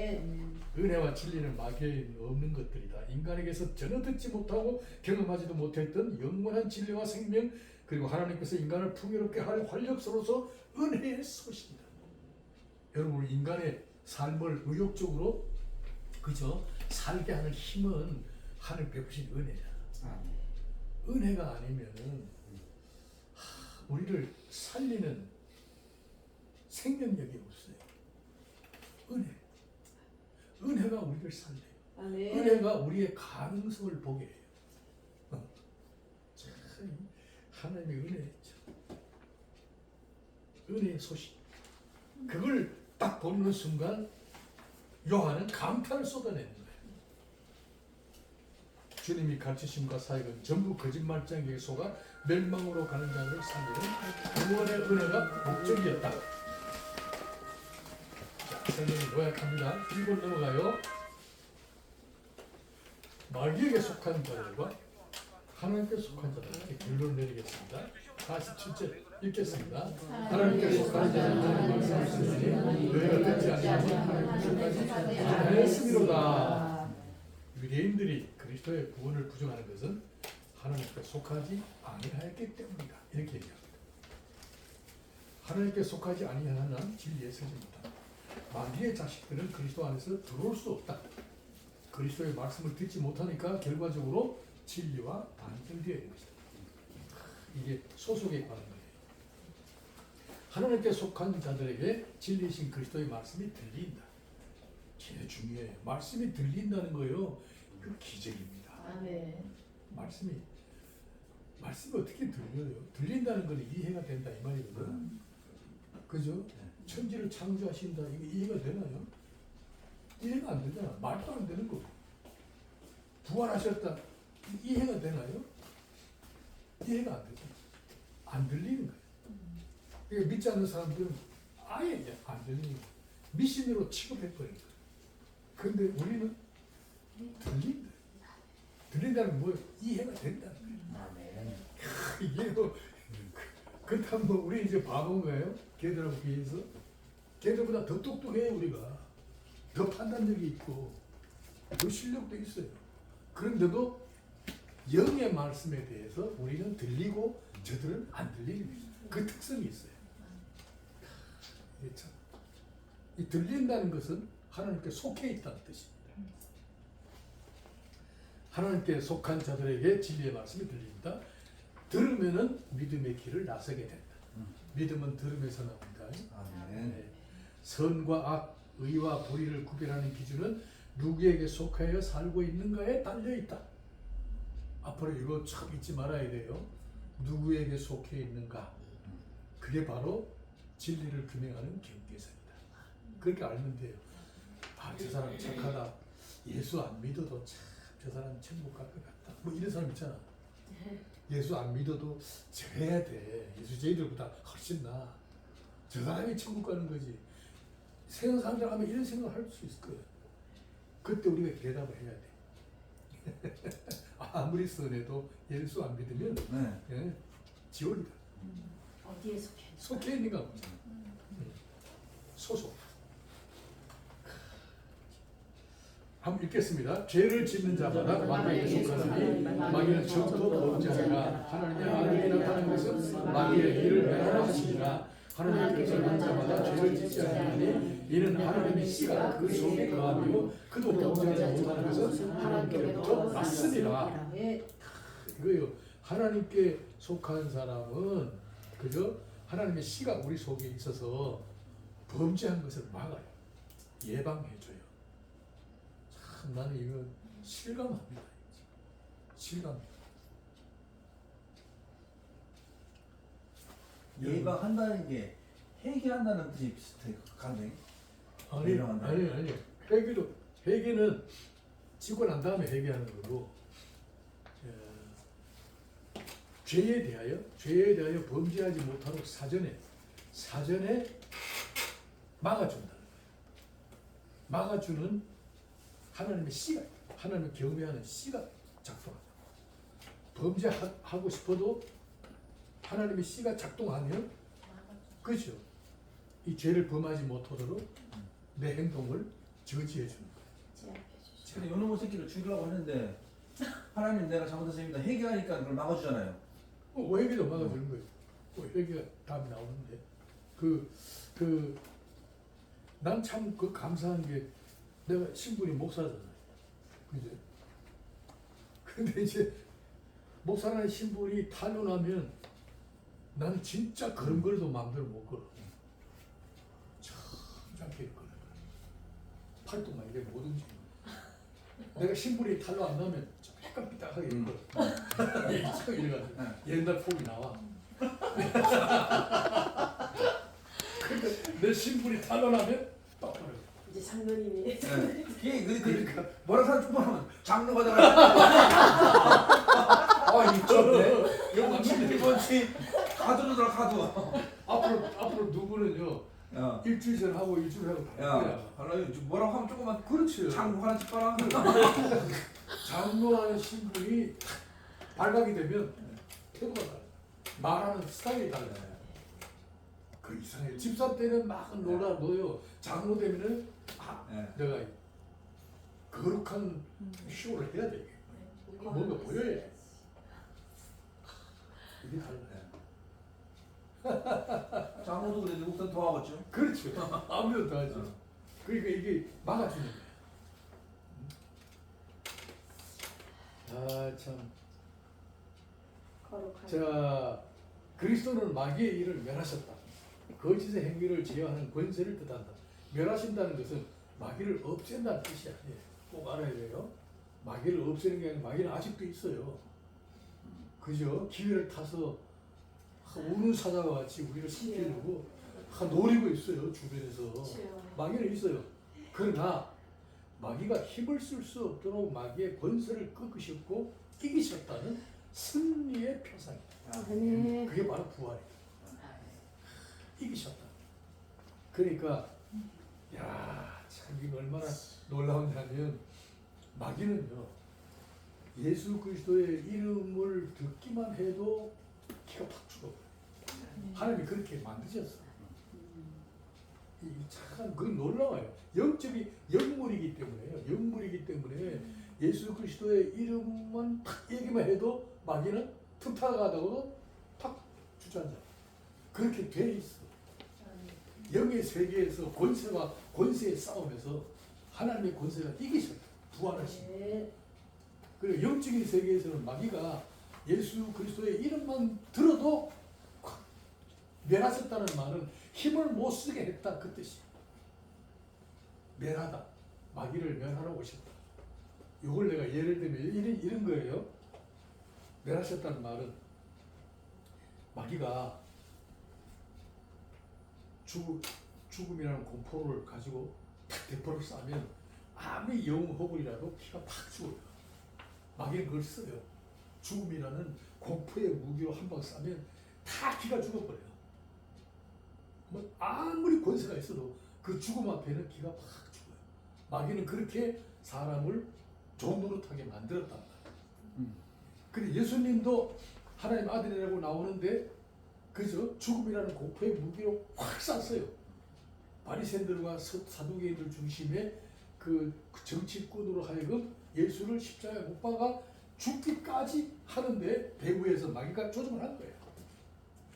은혜와 진리는 마귀에 없는 것들이다. 인간에게서 전혀 듣지 못하고 경험하지도 못했던 영원한 진리와 생명 그리고 하나님께서 인간을 풍요롭게 할 활력소로서 은혜의 소식이다. 여러분 인간의 삶을 의욕적으로 그죠 살게 하는 힘은 하늘 베푸신 은혜야. 은혜가 아니면은 우리를 살리는 생명력이 없어요. 은혜가 우리를 살려요. 아멘. 은혜가 우리의 가능성을 보게 해요. 참, 하나님의 은혜, 은혜의 소식. 그걸 딱 보는 순간 요한은 감탄을 쏟아내는 거예요. 주님이 가르치심과 사역은 전부 거짓말장애에 속아 멸망으로 가는 자를 살리는 구원의 은혜가 목적이었다. 자, 성경을 요약합니다. 1번 넘어가요. 마귀에게 속한 자들과 하나님께 속한 자들, 이렇게 결론을 내리겠습니다. 47절 읽겠습니다. 하나님께 속한 자는 하나님의 말씀을 쓰시니 너희가 듣지 아니하면 하나님께 속하지 아니하였음이로다. 유대인들이 그리스도의 구원을 부정하는 것은 하나님께 속하지 아니하였기 때문이다. 이렇게 얘기합니다. 하나님께 속하지 아니하는 진리의 서십니다. 마귀의 자식들은 그리스도 안에서 들어올 수 없다. 그리스도의 말씀을 듣지 못하니까 결과적으로 진리와 반전되어야 되는 것이다. 이게 소속에 관한 거예요. 하나님께 속한 자들에게 진리이신 그리스도의 말씀이 들린다. 제일 중요해요. 말씀이 들린다는 거요. 그 기적입니다. 아멘. 말씀이 어떻게 들려요? 들린다는 건 이해가 된다 이 말이거든. 그죠? 천지를 창조하신다. 이게 이해가 되나요? 이해가 안 되잖아. 말도 안 되는 거. 부활하셨다. 이해가 되나요? 이해가 안 되잖아. 안 들리는 거예요. 그러니까 믿지 않는 사람들은 아예 이제 안 들리는 거예요. 미신으로 취급해버린 거예요. 그런데 우리는 들린다. 들린다는 건 뭐예요? 이해가 된다는 거예요. 이게요. 그렇다면 뭐 우리 이제 바본가요? 걔들하고 비해서? 걔들보다 더 똑똑해요 우리가. 더 판단력이 있고 더 실력도 있어요. 그런데도 영의 말씀에 대해서 우리는 들리고 저들은 안 들리는 거예요. 그 특성이 있어요. 이게 참, 이 들린다는 것은 하나님께 속해 있다는 뜻입니다. 하나님께 속한 자들에게 진리의 말씀이 들립니다. 들으면은 믿음의 길을 나서게 된다. 믿음은 들음에서 나옵니다. 네. 선과 악, 의와 불의를 구별하는 기준은 누구에게 속하여 살고 있는가에 달려 있다. 앞으로 이거 참 잊지 말아야 돼요. 누구에게 속해 있는가. 그게 바로 진리를 규명하는 경계선이다. 그렇게 알면 돼요. 아, 저 사람 착하다. 예수 안 믿어도 참 저 사람 천국 갈 것 같다. 뭐 이런 사람 있잖아. 예수 안 믿어도 저래야 돼. 예수 쟤들보다 훨씬 나아. 저 사람이 천국 가는 거지. 세상 사람들 하면 이런 생각을 할 수 있을 거예요. 그때 우리가 대답을 해야 돼. 아무리 선해도 예수 안 믿으면 예, 지옥이다. 어디에 속해? 속해 있는가 보자. 소속. 한번 읽겠습니다. 죄를 짓는 자마다 마귀에게 속하나니 마귀는 적도 범죄하니라. 하나님의 아들이 나타난 것은 마귀의 일을 멸하라 하시니라. 하나님께서 난 자마다 죄를 짓지 아니하니 이는 하나님의 씨가 그 속에 거하며 그도 범죄하지 못하는 것은 하나님께로부터 났으니라. 이거요. 하나님께 속한 사람은 그죠? 하나님의 씨가 우리 속에 있어서 범죄한 것을 막아요. 예방해줘요. 참 나는 이거 실감합니다. 실감합니다. 예방한다는 게 해결한다는 뜻이 비슷해 가네. 아니. 회개는 지고 난 다음에 회개하는 거고, 죄에 대하여 범죄하지 못하도록 사전에 막아준다. 막아주는 하나님의 씨가, 하나님을 경외하는 씨가 작동하다. 범죄하고 싶어도 하나님의 씨가 작동하면, 그렇죠. 이 죄를 범하지 못하도록 내 행동을 저지해 주는 거예요. 근데 요놈의 새끼를 죽이려고 했는데 하나님 내가 잘못했습니다. 회개하니까 그걸 막아주잖아요. 회개도 막아주는 거예요. 회개가 답이 나오는데 난 참 그 감사한 게 내가 신분이 목사잖아요. 그죠? 근데 이제 목사라는 신분이 탄로나면 나는 진짜 걸음걸이도 마음대로 못 걸어. 이렇게 꺼내. 팔뚝만 이래 못 움직여. 내가 신분이 탈로 안 나면 좀 약간 삐딱하게 이렇게 이래가지고 옛날 폼이 나와. 근데 내 신분이 탈로 나면 똑바로. 이제 장로님이 네. 그러니까 뭐라 사람 충분하면 장로가 되라. 아 미쳤네. 이거 맞는데. 이번치 가두로 들어 가두. 앞으로 누구는요 야, 일주일 전 하고 일주일 하고 다 야, 거야. 하나 뭐라고 하면 조금만 그렇지. 장로 하나 집어라. 장로하는 신분이 발각이 되면 태도가 달라. 말하는 스타일이 달라요. 그 이상해요. 집사 때는 막 놀아줘요. 장로 되면은 네. 내가 거룩한 쇼를 해야 돼. 뭔가 보여야 돼. 이게 달라요. 장로도 그래 누구든 도와봤죠. 그렇죠. 아무래도 다 하죠. 어. 그러니까 이게 막아주는 거예요. 아 참. 거룩한. 자, 그리스도는 마귀의 일을 멸하셨다. 거짓의 행위를 제어하는 권세를 뜻한다. 멸하신다는 것은 마귀를 없앤다는 뜻이 아니에요. 꼭 알아야 돼요. 마귀를 없애는 게 아니라 마귀는 아직도 있어요. 그죠? 기회를 타서 우는 사자와 같이 우리를 시키려고 노리고 있어요. 주변에서. 마귀는 있어요. 그러나 마귀가 힘을 쓸 수 없도록 마귀의 권세를 꺾으셨고 이기셨다는 승리의 표상이다. 네. 그게 바로 부활이다. 이기셨다. 그러니까 참 이거 얼마나 놀라웠냐면 마귀는요 예수 그리스도의 이름을 듣기만 해도 기가 팍 죽어버려요. 하나님이 그렇게 만드셨어. 참 그게 놀라워요. 영물이기 때문에요. 영물이기 때문에 예수 그리스도의 이름만 탁 얘기만 해도 마귀는 툭 타가다가도 탁 주저앉아. 그렇게 돼 있어. 영의 세계에서 권세의 싸움에서 하나님의 권세가 이기셨다. 부활하신. 네. 그리고 영적인 세계에서는 마귀가 예수 그리스도의 이름만 들어도 멸하셨다는 말은 힘을 못 쓰게 했다 그 뜻이에요. 멸하다. 마귀를 멸하러 오셨다. 이걸 내가 예를 들면 이런 거예요. 멸하셨다는 말은 마귀가 죽음이라는 공포를 가지고 탁 대포를 쏴면 아무리 영웅호불이라도 피가 팍 죽어요. 마귀는 그걸 써요. 죽음이라는 공포의 무기로 한 방 쏴면 다 기가 죽어버려요. 뭐 아무리 권세가 있어도 그 죽음 앞에는 기가 팍 죽어요. 마귀는 그렇게 사람을 종노릇하게 만들었단 말이에요. 근데 예수님도 하나님 아들이라고 나오는데 그죠? 죽음이라는 공포의 무기로 확 쐈어요. 바리새인들과 사두개인들 중심의 그 정치꾼으로 하여금 예수를 십자가에 못 박아 죽기까지 하는데 배후에서 마귀가 조종을 한 거예요.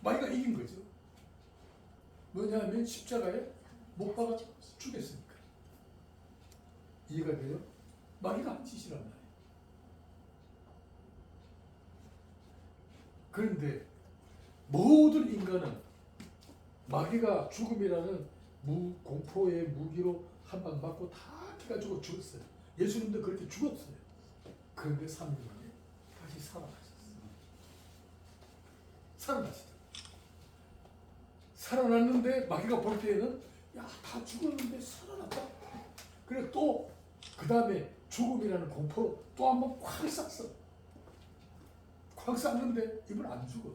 마귀가 이긴 거죠. 뭐냐면 십자가에 못 박아 죽였으니까. 이해가 돼요? 마귀가 한 짓이란 말이에요. 그런데 모든 인간은 마귀가 죽음이라는 공포의 무기로 한 방 맞고 다 피가 죽었어요. 예수님도 그렇게 죽었어요. 그런데 3일 만에 다시 살아나셨어요. 살아나시죠. 살아났는데 마귀가 볼 때에는 다 죽었는데 살아났다. 그래 또 그 다음에 죽음이라는 공포로 또 한 번 콱 쐈어. 콱 쐈는데 이분 안 죽어.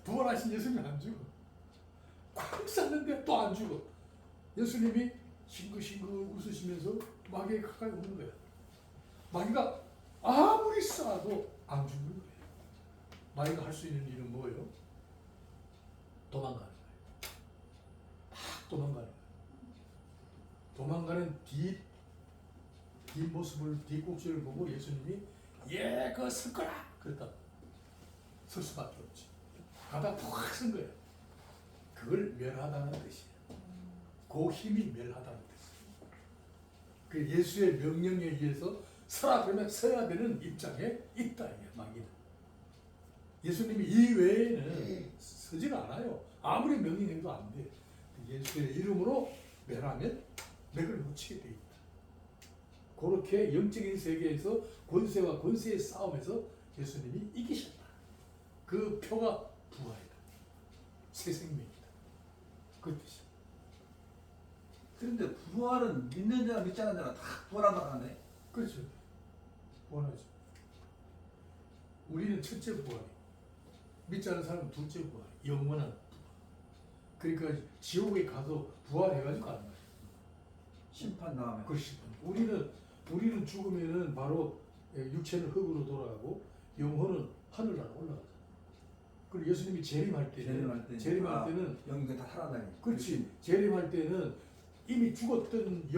부활하신 예수님 안 죽어. 콱 쐈는데 또 안 죽어. 예수님이 싱긋싱긋 웃으시면서 마귀에 가까이 오는 거야. 마귀가 아무리 쏴도 안 죽는 거예요. 마귀가 할 수 있는 일은 뭐예요? 도망가는 거예요. 막 도망가는 거예요. 도망가는 뒷모습을, 뒷꼭지를 보고 예수님이 그거 설 거라! 그랬다. 설 수밖에 없지. 가다 푹 쓴 거예요. 그걸 멸하다는 뜻이에요. 그 힘이 멸하다는 뜻이에요. 그 예수의 명령에 의해서 서라 그러면 서야 되는 입장에 있다. 이게 마귀는. 예수님이 이 외에는 서지는 않아요. 아무리 명령해도 안 돼. 예수의 이름으로 멸하면 맥을 놓치게 돼 있다. 그렇게 영적인 세계에서 권세와 권세의 싸움에서 예수님이 이기셨다. 그 표가 부활이다. 새 생명이다. 그 뜻이야. 그런데 부활은 믿는 자나 믿지 않는 자나 다 부활한다고 하네. 그렇죠. 부활하죠. 우리는 첫째 부활이, 믿지 않는 사람은 둘째 부활, 영원한 부활. 그러니까 지옥에 가도 부활해가지고 가는 거예요. 심판 다음에. 그 심판. 우리는 죽으면은 바로 육체는 흙으로 돌아가고 영혼은 하늘나라 올라가죠. 그리고 예수님이 재림할 재림할 때는 영이 다 살아나니. 그렇지. 재림할 때는 이미 죽었던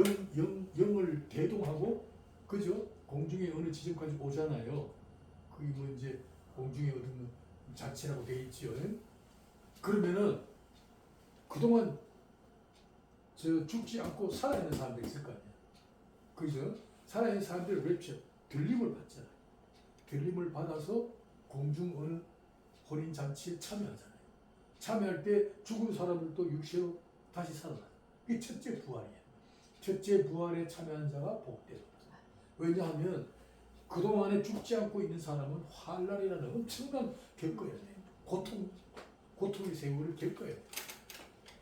영을 대동하고, 그죠? 공중에 어느 지점까지 오잖아요. 그게 뭐 이제 공중에 어떤 자체라고 돼 있지요. 그러면은 그동안 저 죽지 않고 살아있는 사람들이 있을 거 아니야. 그죠? 살아있는 사람들을 랩처, 들림을 받잖아요. 들림을 받아서 공중 어느 혼인잔치에 참여하잖아요. 참여할 때 죽은 사람들도 육체로 다시 살아나요. 이게 첫째 부활이에요. 첫째 부활에 참여한 자가 복되다. 왜냐하면 그동안에 죽지 않고 있는 사람은 환난이라는 엄청난 겪어야 돼. 고통의 세월을 겪어야 돼.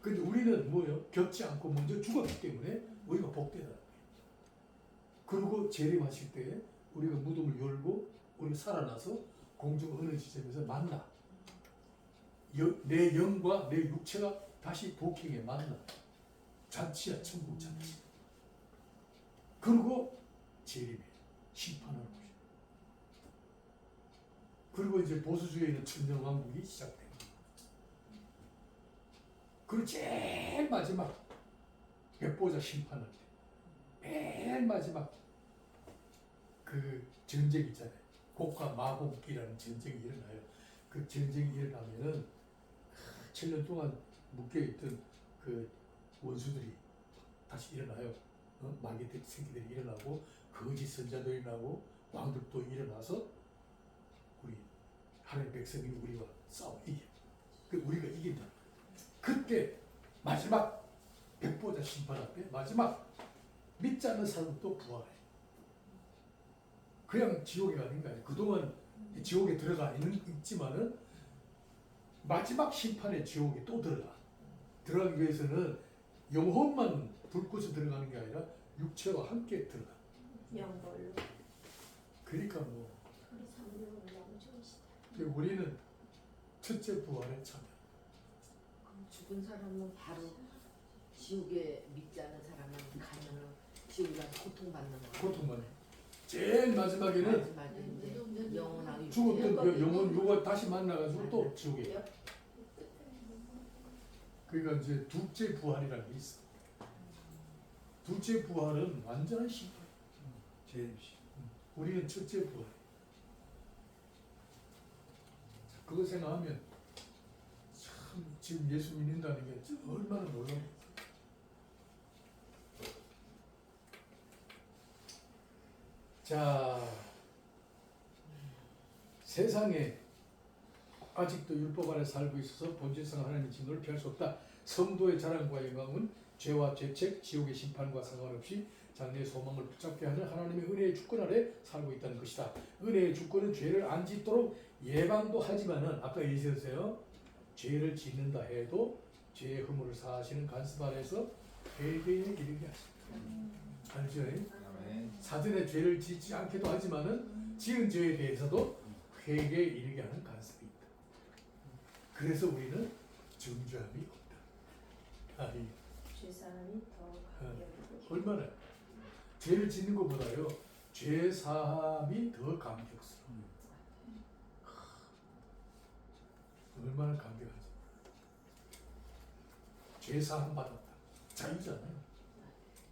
근데 우리는 뭐예요? 겪지 않고 먼저 죽었기 때문에 우리가 복되다. 그리고 재림하실 때 우리가 무덤을 열고 우리가 살아나서 공중 어느 지점에서 만나. 내 영과 내 육체가 다시 복행에 만나. 잔치야, 천국 잔치. 그리고 재림해. 심판하는 것이야. 그리고 이제 보수주의는 천년왕국이 시작됩니다. 그리고 제일 마지막 백보자 심판할 때 맨 마지막 그 전쟁 있잖아요. 곡과 마곡이라는 전쟁이 일어나요. 그 전쟁이 일어나면은 7년 동안 묶여있던 그 원수들이 다시 일어나요. 마귀 새끼들이 일어나고 거짓 선자도 일어나고 왕들도 일어나서 우리 하나님의 백성이 우리와 싸워 이겨. 우리가 이긴다. 그때 마지막 백보자 심판할 때 마지막 믿지 않는 사람도 부활해. 그냥 지옥에 가는 게 아니에요. 그동안 지옥에 들어가 있지만은 마지막 심판의 지옥에 또 들어가. 들어가기 위해서는 영혼만 불꽃에 들어가는 게 아니라 육체와 함께 들어가. 영벌로. 그러니까 뭐 우리 성령은 너무 좋으시다. 우리는 첫째 부활에 참여. 죽은 사람은 바로 지옥에 믿지 않은 사람은 가면은 지옥에 가서 고통받는 거. 고통만 해. 제일 마지막에는 마지막에 이제 영원하게 죽었던 그 영혼 요가 다시 만나가지고 또 지옥에 가. 그러니까 이제 둘째 부활이라는 게 있어. 둘째 부활은 완전한 심판. 재림식. 우리는 첫째 부활. 그거 생각하면 참 지금 예수 믿는다는 게 얼마나 놀라워. 자, 세상에 아직도 율법 아래 살고 있어서 본질상 하나님의 진노를 피할 수 없다. 성도의 자랑과 영광은 죄와 죄책, 지옥의 심판과 상관없이 장래의 소망을 붙잡게 하는 하나님의 은혜의 주권 아래 살고 있다는 것이다. 은혜의 주권은 죄를 안 짓도록 예방도 하지만은 아까 얘기했어요. 죄를 짓는다 해도 죄의 허물을 사하시는 간섭 아래서 회개에 이르게 하십니다. 알죠? 아멘. 사전에 죄를 짓지 않게도 하지만은 지은 죄에 대해서도 회개에 이르게 하는 간섭이 있다. 그래서 우리는 정죄함이 없다. 아니, 죄사함이 더 가볍고 얼마나 죄를 짓는 것보다요 죄 사함이 더 감격스러워. 얼마나 감격하지. 죄 사함 받았다. 자유잖아요.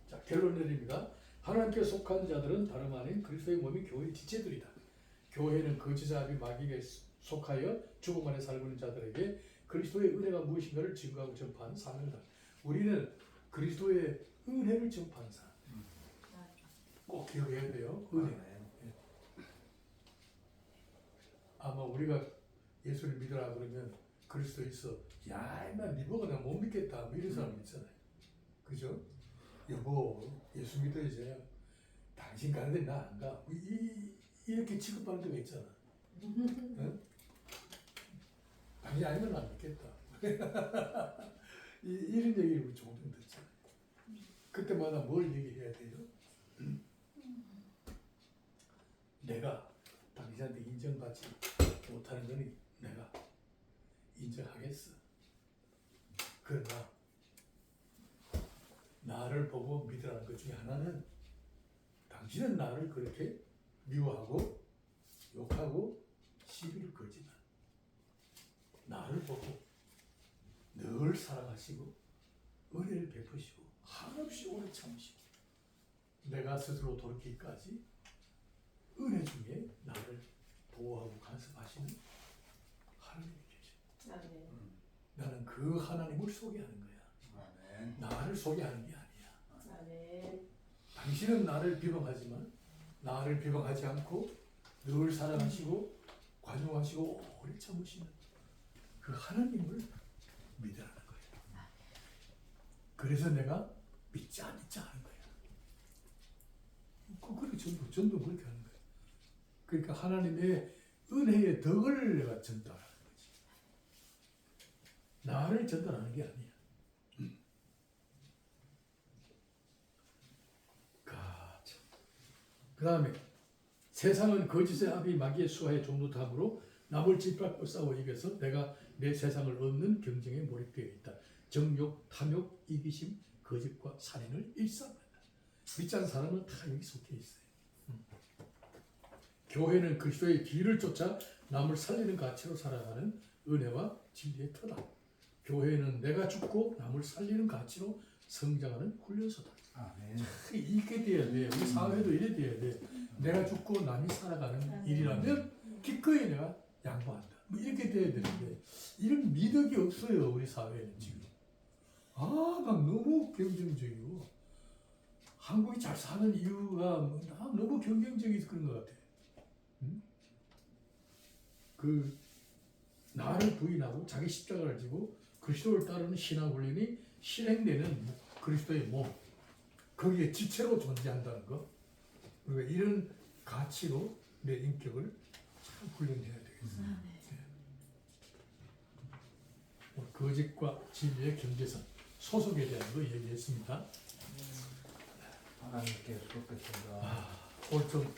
자, 결론 내립니다. 하나님께 속한 자들은 다름 아닌 그리스도의 몸이 교회의 지체들이다. 교회는 거지자비 마귀에 속하여 죽음 안에 살고 있는 자들에게 그리스도의 은혜가 무엇인가를 증거하고 전파하는 사명이다. 우리는 그리스도의 은혜를 전파하는 사람. 꼭 기억해야 돼요. 은혜. 아마 우리가 예수를 믿으라 그러면 그럴 수도 있어. 야, 나 니보고 나 못 믿겠다. 뭐 이런 사람 있잖아요. 그죠? 여보, 예수 믿어 이제. 당신 가는데 나 안 가. 뭐 이렇게 취급하는 데가 있잖아. 응? 당신 아니면 안 믿겠다. 이런 얘기를 우리 종종 듣잖아요. 그때마다 뭘 얘기해야 돼요? 내가 당신한테 인정받지 못하는 거니 내가 인정하겠어. 그러나 나를 보고 믿으라는 것 중에 하나는 당신은 나를 그렇게 미워하고 욕하고 시비를 걸지만 나를 보고 늘 사랑하시고 은혜를 베푸시고 한없이 오래 참으시고 내가 스스로 돌이키기까지 은혜 중에 나를 보호하고 간섭하시는 하나님이 계셔. 아멘. 나는 그 하나님을 소개하는 거야. 아멘. 나를 소개하는 게 아니야. 아멘. 당신은 나를 비방하지만 나를 비방하지 않고 늘 사랑하시고 관용하시고 오래 참으시는 그 하나님을 믿으라는 거예요. 그래서 내가 믿지 하는 거야. 그렇게 전도 그렇게 하는 거야. 그러니까 하나님의 은혜의 덕을 내가 전달하는 거지. 나를 전달하는 게 아니야. 그 다음에 세상은 거짓의 합이 마귀의 수하의 종노탐으로 남을 짓밟고 싸워 이겨서 내가 내 세상을 얻는 경쟁에 몰입되어 있다. 정욕, 탐욕, 이기심, 거짓과 살인을 일삼는다. 믿지 않는 사람은 다 여기 속해 있어요. 교회는 그리스도의 길을 쫓아 남을 살리는 가치로 살아가는 은혜와 진리의 터다. 교회는 내가 죽고 남을 살리는 가치로 성장하는 훈련소다. 아멘. 이렇게 돼야 돼. 우리 사회도 이래 돼야 돼. 내가 죽고 남이 살아가는 일이라면 기꺼이 내가 양보한다. 뭐 이렇게 돼야 되는데 이런 미덕이 없어요. 우리 사회는 지금. 막 너무 경쟁적이고 한국이 잘 사는 이유가 너무 경쟁적이서 그런 것 같아. 응? 그 나를 부인하고 자기 십자가를 지고 그리스도를 따르는 신앙 훈련이 실행되는 그리스도의 몸. 거기에 지체로 존재한다는 거. 우리가 이런 가치로 내 인격을 참 훈련해야 되겠습니다. 거짓과 진리의 경계선, 소속에 대한 거 얘기했습니다. 하나님께 수고했습니다. 오늘 좀